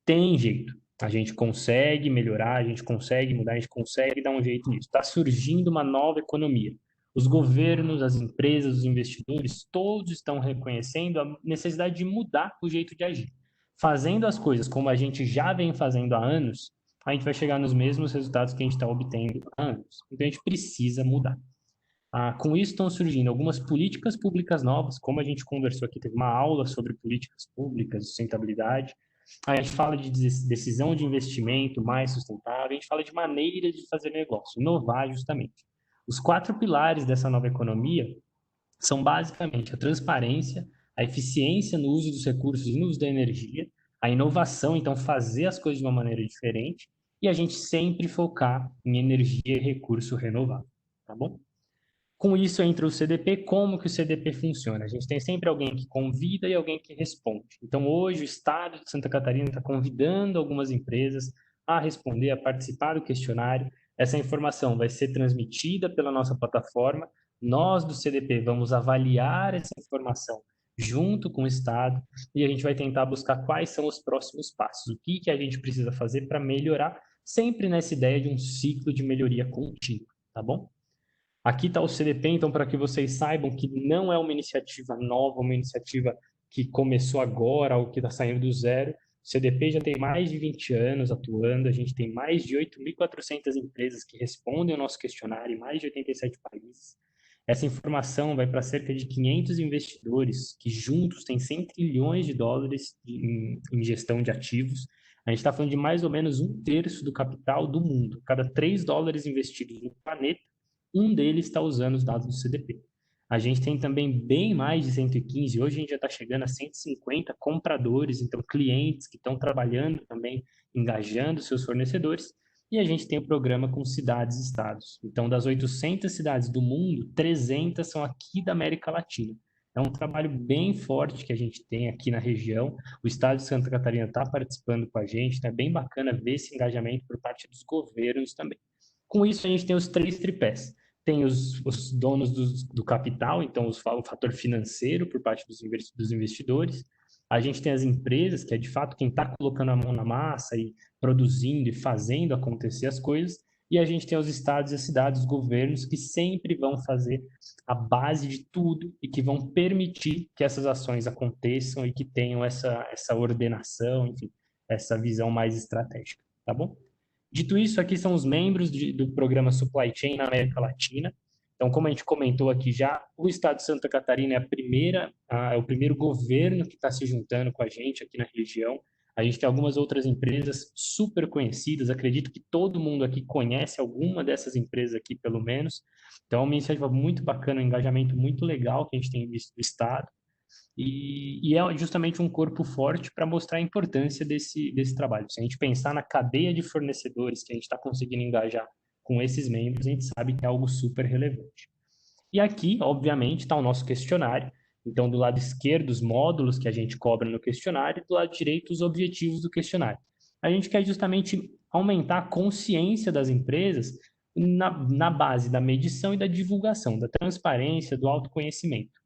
tem jeito. A gente consegue melhorar, a gente consegue mudar, a gente consegue dar um jeito nisso. Está surgindo uma nova economia. Os governos, as empresas, os investidores, todos estão reconhecendo a necessidade de mudar o jeito de agir. Fazendo as coisas como a gente já vem fazendo há anos, a gente vai chegar nos mesmos resultados que a gente está obtendo há anos. Então, a gente precisa mudar. Com isso estão surgindo algumas políticas públicas novas, como a gente conversou aqui, teve uma aula sobre políticas públicas, sustentabilidade. A gente fala de decisão de investimento mais sustentável, a gente fala de maneiras de fazer negócio, inovar justamente. Os 4 pilares dessa nova economia são basicamente a transparência, a eficiência no uso dos recursos e no uso da energia, a inovação, então fazer as coisas de uma maneira diferente, e a gente sempre focar em energia e recurso renovável, tá bom? Com isso entra o CDP, como que o CDP funciona? A gente tem sempre alguém que convida e alguém que responde. Então, hoje, o Estado de Santa Catarina está convidando algumas empresas a responder, a participar do questionário. Essa informação vai ser transmitida pela nossa plataforma. Nós, do CDP, vamos avaliar essa informação junto com o Estado e a gente vai tentar buscar quais são os próximos passos, o que a gente precisa fazer para melhorar, sempre nessa ideia de um ciclo de melhoria contínua, tá bom? Aqui está o CDP, então, para que vocês saibam que não é uma iniciativa nova, uma iniciativa que começou agora ou que está saindo do zero. O CDP já tem mais de 20 anos atuando, a gente tem mais de 8.400 empresas que respondem ao nosso questionário em mais de 87 países. Essa informação vai para cerca de 500 investidores que juntos têm 100 trilhões de dólares em gestão de ativos. A gente está falando de mais ou menos 1/3 do capital do mundo. Cada 3 dólares investidos no planeta, um deles está usando os dados do CDP. A gente tem também bem mais de 115, hoje a gente já está chegando a 150 compradores, então clientes que estão trabalhando também, engajando seus fornecedores, e a gente tem o programa com cidades e estados. Então, das 800 cidades do mundo, 300 são aqui da América Latina. É um trabalho bem forte que a gente tem aqui na região. O estado de Santa Catarina está participando com a gente, é bem bacana ver esse engajamento por parte dos governos também. Com isso, a gente tem os 3 tripés. Tem os donos do capital, então o fator financeiro por parte dos investidores. A gente tem as empresas, que é de fato quem está colocando a mão na massa e produzindo e fazendo acontecer as coisas. E a gente tem os estados e as cidades, os governos, que sempre vão fazer a base de tudo e que vão permitir que essas ações aconteçam e que tenham essa ordenação, enfim, essa visão mais estratégica, tá bom? Dito isso, aqui são os membros do programa Supply Chain na América Latina. Então, como a gente comentou aqui já, o estado de Santa Catarina é o primeiro governo que está se juntando com a gente aqui na região. A gente tem algumas outras empresas super conhecidas, acredito que todo mundo aqui conhece alguma dessas empresas aqui, pelo menos. Então, é uma iniciativa muito bacana, um engajamento muito legal que a gente tem visto do estado. E é justamente um corpo forte para mostrar a importância desse trabalho. Se a gente pensar na cadeia de fornecedores que a gente está conseguindo engajar com esses membros, a gente sabe que é algo super relevante. E aqui, obviamente, está o nosso questionário. Então, do lado esquerdo, os módulos que a gente cobra no questionário, e do lado direito, os objetivos do questionário. A gente quer justamente aumentar a consciência das empresas na base da medição e da divulgação, da transparência, do autoconhecimento.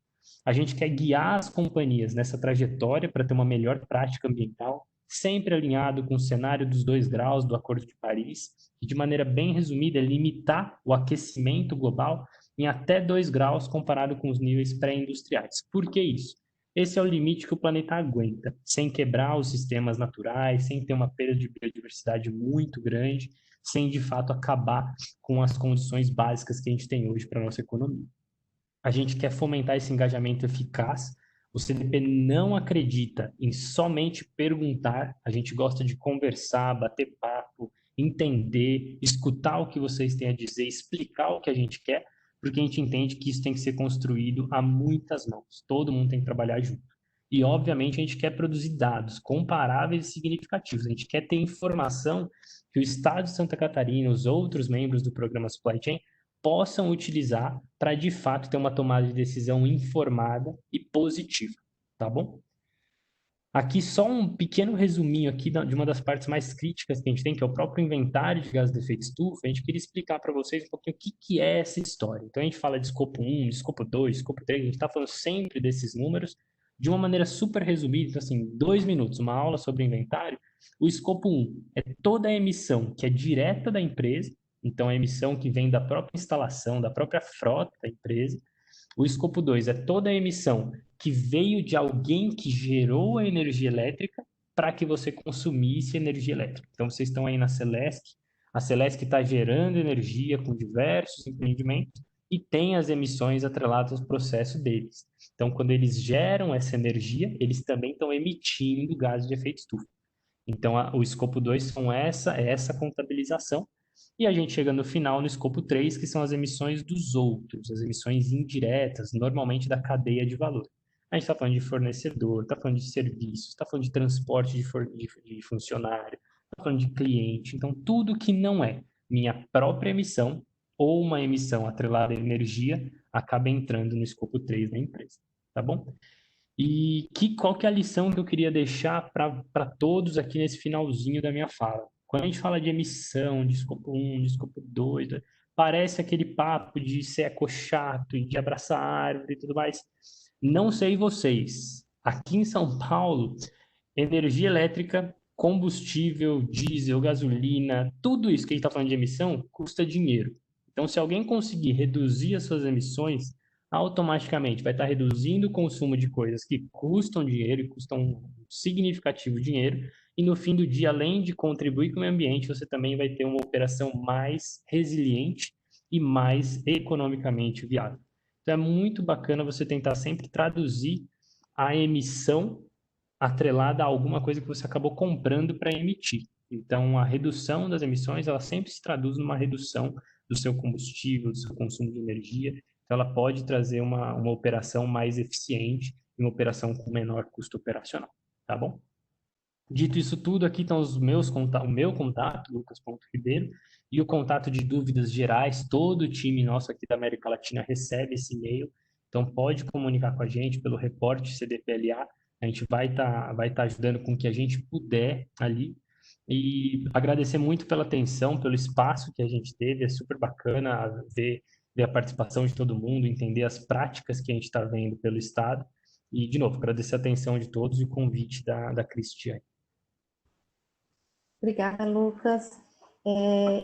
A gente quer guiar as companhias nessa trajetória para ter uma melhor prática ambiental, sempre alinhado com o cenário dos 2 graus do Acordo de Paris, e de maneira bem resumida, é limitar o aquecimento global em até 2 graus comparado com os níveis pré-industriais. Por que isso? Esse é o limite que o planeta aguenta, sem quebrar os sistemas naturais, sem ter uma perda de biodiversidade muito grande, sem de fato acabar com as condições básicas que a gente tem hoje para a nossa economia. A gente quer fomentar esse engajamento eficaz. O CDP não acredita em somente perguntar, a gente gosta de conversar, bater papo, entender, escutar o que vocês têm a dizer, explicar o que a gente quer, porque a gente entende que isso tem que ser construído a muitas mãos. Todo mundo tem que trabalhar junto. E, obviamente, a gente quer produzir dados comparáveis e significativos. A gente quer ter informação que o Estado de Santa Catarina, os outros membros do programa Supply Chain, possam utilizar para, de fato, ter uma tomada de decisão informada e positiva, tá bom? Aqui só um pequeno resuminho aqui de uma das partes mais críticas que a gente tem, que é o próprio inventário de gases de efeito estufa. A gente queria explicar para vocês um pouquinho o que é essa história. Então, a gente fala de escopo 1, escopo 2, escopo 3, a gente está falando sempre desses números, de uma maneira super resumida, então, assim, 2 minutos, uma aula sobre inventário, o escopo 1 é toda a emissão que é direta da empresa, então a emissão que vem da própria instalação, da própria frota da empresa. O escopo 2 é toda a emissão que veio de alguém que gerou a energia elétrica para que você consumisse energia elétrica. Então, vocês estão aí na Celesc, a Celesc está gerando energia com diversos empreendimentos e tem as emissões atreladas ao processo deles. Então, quando eles geram essa energia, eles também estão emitindo gases de efeito estufa. Então, o escopo 2 é essa contabilização. E a gente chega no final, no escopo 3, que são as emissões dos outros, as emissões indiretas, normalmente da cadeia de valor. A gente está falando de fornecedor, está falando de serviços, está falando de transporte de funcionário, está falando de cliente. Então, tudo que não é minha própria emissão ou uma emissão atrelada à energia acaba entrando no escopo 3 da empresa. Tá bom? E qual que é a lição que eu queria deixar para todos aqui nesse finalzinho da minha fala? Quando a gente fala de emissão, de escopo 1, de escopo 2, parece aquele papo de ser ecochato e de abraçar árvore e tudo mais. Não sei vocês, aqui em São Paulo, energia elétrica, combustível, diesel, gasolina, tudo isso que a gente está falando de emissão custa dinheiro. Então, se alguém conseguir reduzir as suas emissões, automaticamente vai estar reduzindo o consumo de coisas que custam dinheiro e custam um significativo dinheiro, e no fim do dia, além de contribuir com o meio ambiente, você também vai ter uma operação mais resiliente e mais economicamente viável. Então é muito bacana você tentar sempre traduzir a emissão atrelada a alguma coisa que você acabou comprando para emitir. Então, a redução das emissões, ela sempre se traduz numa redução do seu combustível, do seu consumo de energia. Então, ela pode trazer uma operação mais eficiente e uma operação com menor custo operacional, tá bom? Dito isso tudo, aqui estão o meu contato, lucas.ribeiro, e o contato de dúvidas gerais. Todo o time nosso aqui da América Latina recebe esse e-mail, então pode comunicar com a gente pelo reporte CDPLA. A gente vai tá ajudando com o que a gente puder ali. E agradecer muito pela atenção, pelo espaço que a gente teve. É super bacana ver a participação de todo mundo, entender as práticas que a gente está vendo pelo Estado. E, de novo, agradecer a atenção de todos e o convite da Cristiane. Obrigada, Lucas.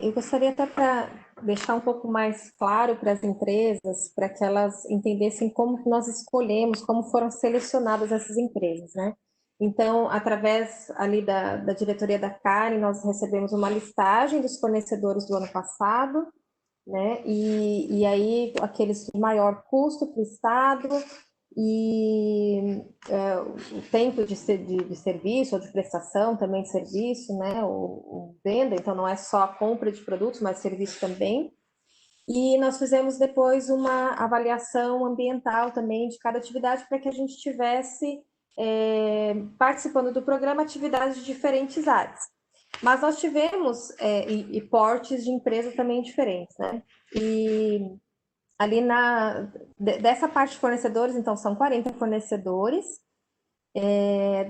Eu gostaria até para deixar um pouco mais claro para as empresas, para que elas entendessem como que nós escolhemos, como foram selecionadas essas empresas, né? Então, através ali da diretoria da Karen, nós recebemos uma listagem dos fornecedores do ano passado, né? E aí, aqueles de maior custo para o Estado, e o tempo de serviço ou de prestação também de serviço, né? O venda, então não é só a compra de produtos, mas serviço também. E nós fizemos depois uma avaliação ambiental também de cada atividade para que a gente tivesse participando do programa atividades de diferentes áreas. Mas nós tivemos e portes de empresa também diferentes, né? E ali dessa parte de fornecedores, então são 40 fornecedores.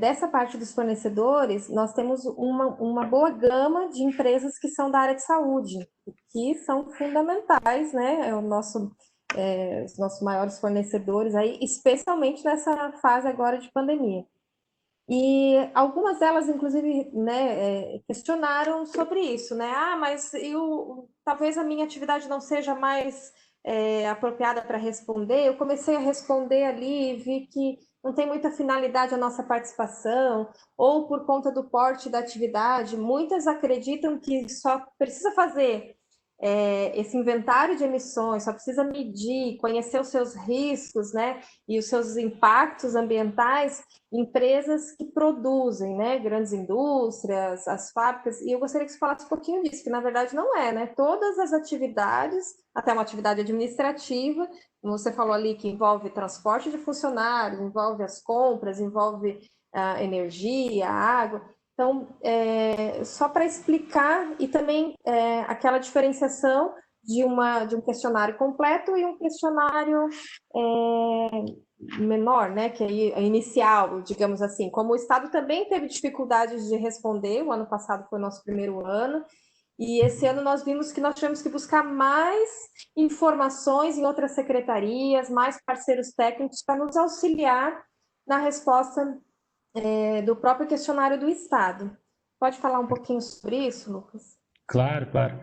Dessa parte dos fornecedores, nós temos uma boa gama de empresas que são da área de saúde, que são fundamentais, né? Os nossos maiores fornecedores aí, especialmente nessa fase agora de pandemia. E algumas delas, inclusive, né, questionaram sobre isso, né? Mas talvez a minha atividade não seja mais apropriada para responder. Eu comecei a responder ali e vi que não tem muita finalidade a nossa participação, ou por conta do porte da atividade, muitas acreditam que só precisa fazer esse inventário de emissões, só precisa medir, conhecer os seus riscos, né, e os seus impactos ambientais, empresas que produzem, né, grandes indústrias, as fábricas, e eu gostaria que você falasse um pouquinho disso, que na verdade não é, né, todas as atividades, até uma atividade administrativa, você falou ali que envolve transporte de funcionários, envolve as compras, envolve a energia, a água. Então, só para explicar, e também aquela diferenciação de um questionário completo e um questionário menor, né, que é inicial, digamos assim. Como o Estado também teve dificuldades de responder, o ano passado foi o nosso primeiro ano, e esse ano nós vimos que nós tivemos que buscar mais informações em outras secretarias, mais parceiros técnicos para nos auxiliar na resposta do próprio questionário do Estado. Pode falar um pouquinho sobre isso, Lucas? Claro, claro.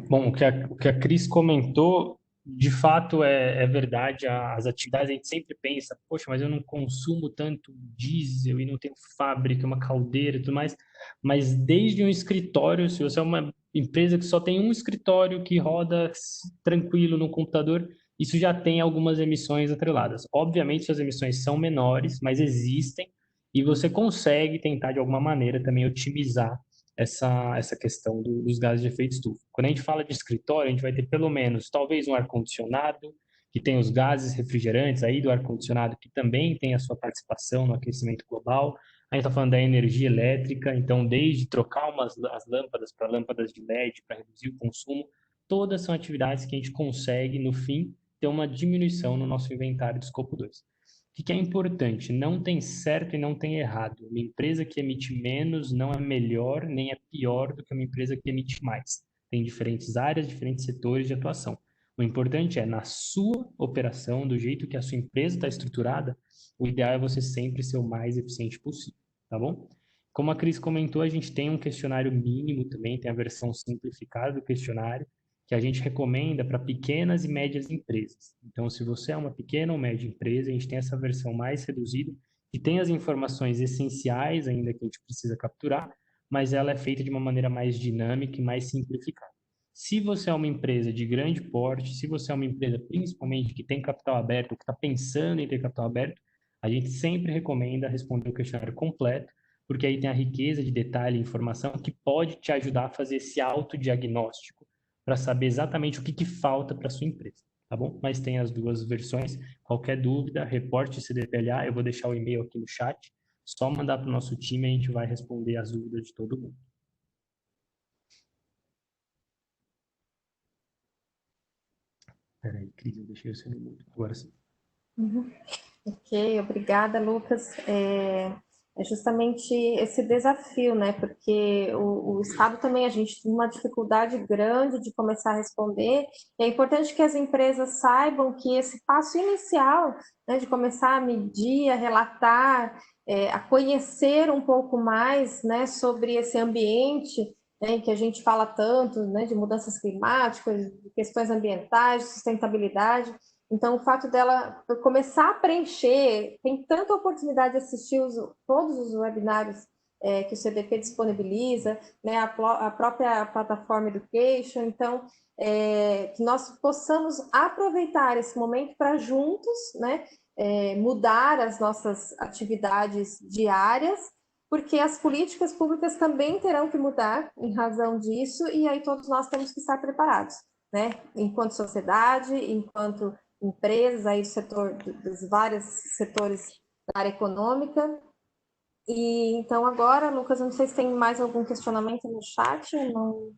Bom, o que a Cris comentou, de fato é verdade. As atividades a gente sempre pensa, poxa, mas eu não consumo tanto diesel e não tenho fábrica, uma caldeira e tudo mais. Mas desde um escritório, se você é uma empresa que só tem um escritório que roda tranquilo no computador, isso já tem algumas emissões atreladas. Obviamente, as emissões são menores, mas existem e você consegue tentar de alguma maneira também otimizar essa questão dos gases de efeito estufa. Quando a gente fala de escritório, a gente vai ter pelo menos talvez um ar-condicionado, que tem os gases refrigerantes aí do ar-condicionado, que também tem a sua participação no aquecimento global. A gente está falando da energia elétrica, então desde trocar as lâmpadas para lâmpadas de LED para reduzir o consumo, todas são atividades que a gente consegue, no fim, ter uma diminuição no nosso inventário de escopo 2. O que é importante? Não tem certo e não tem errado. Uma empresa que emite menos não é melhor nem é pior do que uma empresa que emite mais. Tem diferentes áreas, diferentes setores de atuação. O importante é, na sua operação, do jeito que a sua empresa está estruturada, o ideal é você sempre ser o mais eficiente possível, tá bom? Como a Cris comentou, a gente tem um questionário mínimo também, tem a versão simplificada do questionário, que a gente recomenda para pequenas e médias empresas. Então, se você é uma pequena ou média empresa, a gente tem essa versão mais reduzida, que tem as informações essenciais ainda que a gente precisa capturar, mas ela é feita de uma maneira mais dinâmica e mais simplificada. Se você é uma empresa de grande porte, se você é uma empresa principalmente que tem capital aberto, que está pensando em ter capital aberto, a gente sempre recomenda responder o questionário completo, porque aí tem a riqueza de detalhe e informação que pode te ajudar a fazer esse autodiagnóstico para saber exatamente o que falta para sua empresa, tá bom? Mas tem as duas versões. Qualquer dúvida, reporte CDPLA, eu vou deixar o e-mail aqui no chat, só mandar para o nosso time e a gente vai responder as dúvidas de todo mundo. Peraí, Cris, eu deixei o seu e-mail. Agora sim. Ok, obrigada, Lucas. É justamente esse desafio, né? Porque o Estado também, a gente tem uma dificuldade grande de começar a responder. E é importante que as empresas saibam que esse passo inicial, né, de começar a medir, a relatar, a conhecer um pouco mais, né, sobre esse ambiente, né, que a gente fala tanto, né, de mudanças climáticas, de questões ambientais, de sustentabilidade. Então, o fato dela começar a preencher, tem tanta oportunidade de assistir todos os webinários que o CDP disponibiliza, né, a própria plataforma Education. Então, que nós possamos aproveitar esse momento para juntos, né, mudar as nossas atividades diárias, porque as políticas públicas também terão que mudar em razão disso, e aí todos nós temos que estar preparados, né, enquanto sociedade, enquanto empresas aí do setor, dos vários setores da área econômica. E então agora, Lucas, eu não sei se tem mais algum questionamento no chat, não.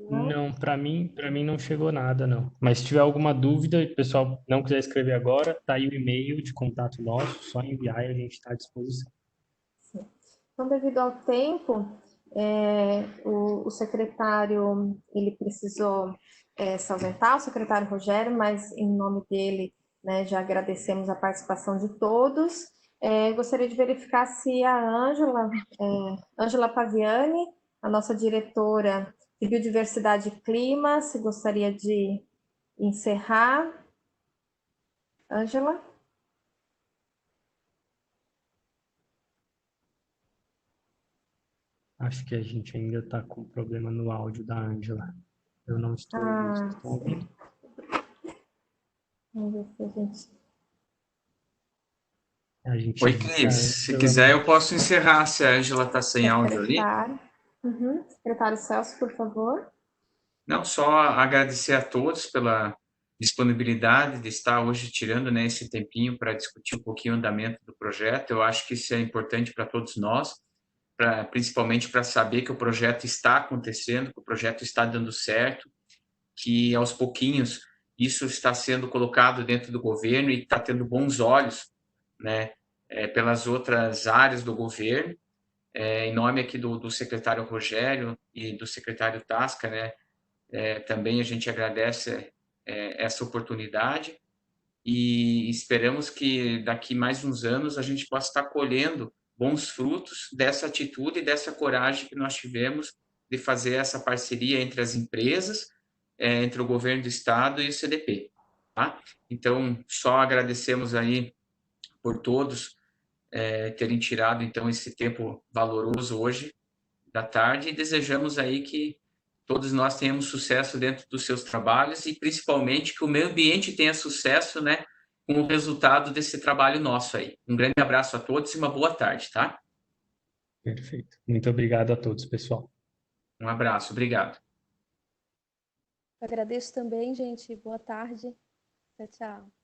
Não, para mim não chegou nada, não. Mas se tiver alguma dúvida e o pessoal não quiser escrever agora, tá aí o e-mail de contato nosso, só enviar e a gente está à disposição. Sim. Então, devido ao tempo, o secretário ele precisou se ausentar, o secretário Rogério, mas em nome dele, né, já agradecemos a participação de todos. Gostaria de verificar se a Ângela Paviani, a nossa diretora de Biodiversidade e Clima, se gostaria de encerrar. Ângela? Acho que a gente ainda está com problema no áudio da Ângela. Eu não estou ouvindo. Vocês estão ouvindo? Vamos ver se a gente... Oi, Cris. Se quiser, eu posso encerrar se a Ângela está sem áudio ali. Secretário Celso, por favor. Não, só agradecer a todos pela disponibilidade de estar hoje tirando, né, esse tempinho para discutir um pouquinho o andamento do projeto. Eu acho que isso é importante para todos nós, principalmente para saber que o projeto está acontecendo, que o projeto está dando certo, que aos pouquinhos isso está sendo colocado dentro do governo e está tendo bons olhos, né, pelas outras áreas do governo. Em nome aqui do secretário Rogério e do secretário Tasca, né, também a gente agradece essa oportunidade e esperamos que daqui mais uns anos a gente possa estar colhendo bons frutos dessa atitude e dessa coragem que nós tivemos de fazer essa parceria entre as empresas, entre o governo do estado e o CDP. Tá? Então, só agradecemos aí por todos terem tirado então esse tempo valoroso hoje da tarde e desejamos aí que todos nós tenhamos sucesso dentro dos seus trabalhos e principalmente que o meio ambiente tenha sucesso, né, com o resultado desse trabalho nosso aí. Um grande abraço a todos e uma boa tarde, tá? Perfeito. Muito obrigado a todos, pessoal. Um abraço, obrigado. Agradeço também, gente. Boa tarde. Tchau, tchau.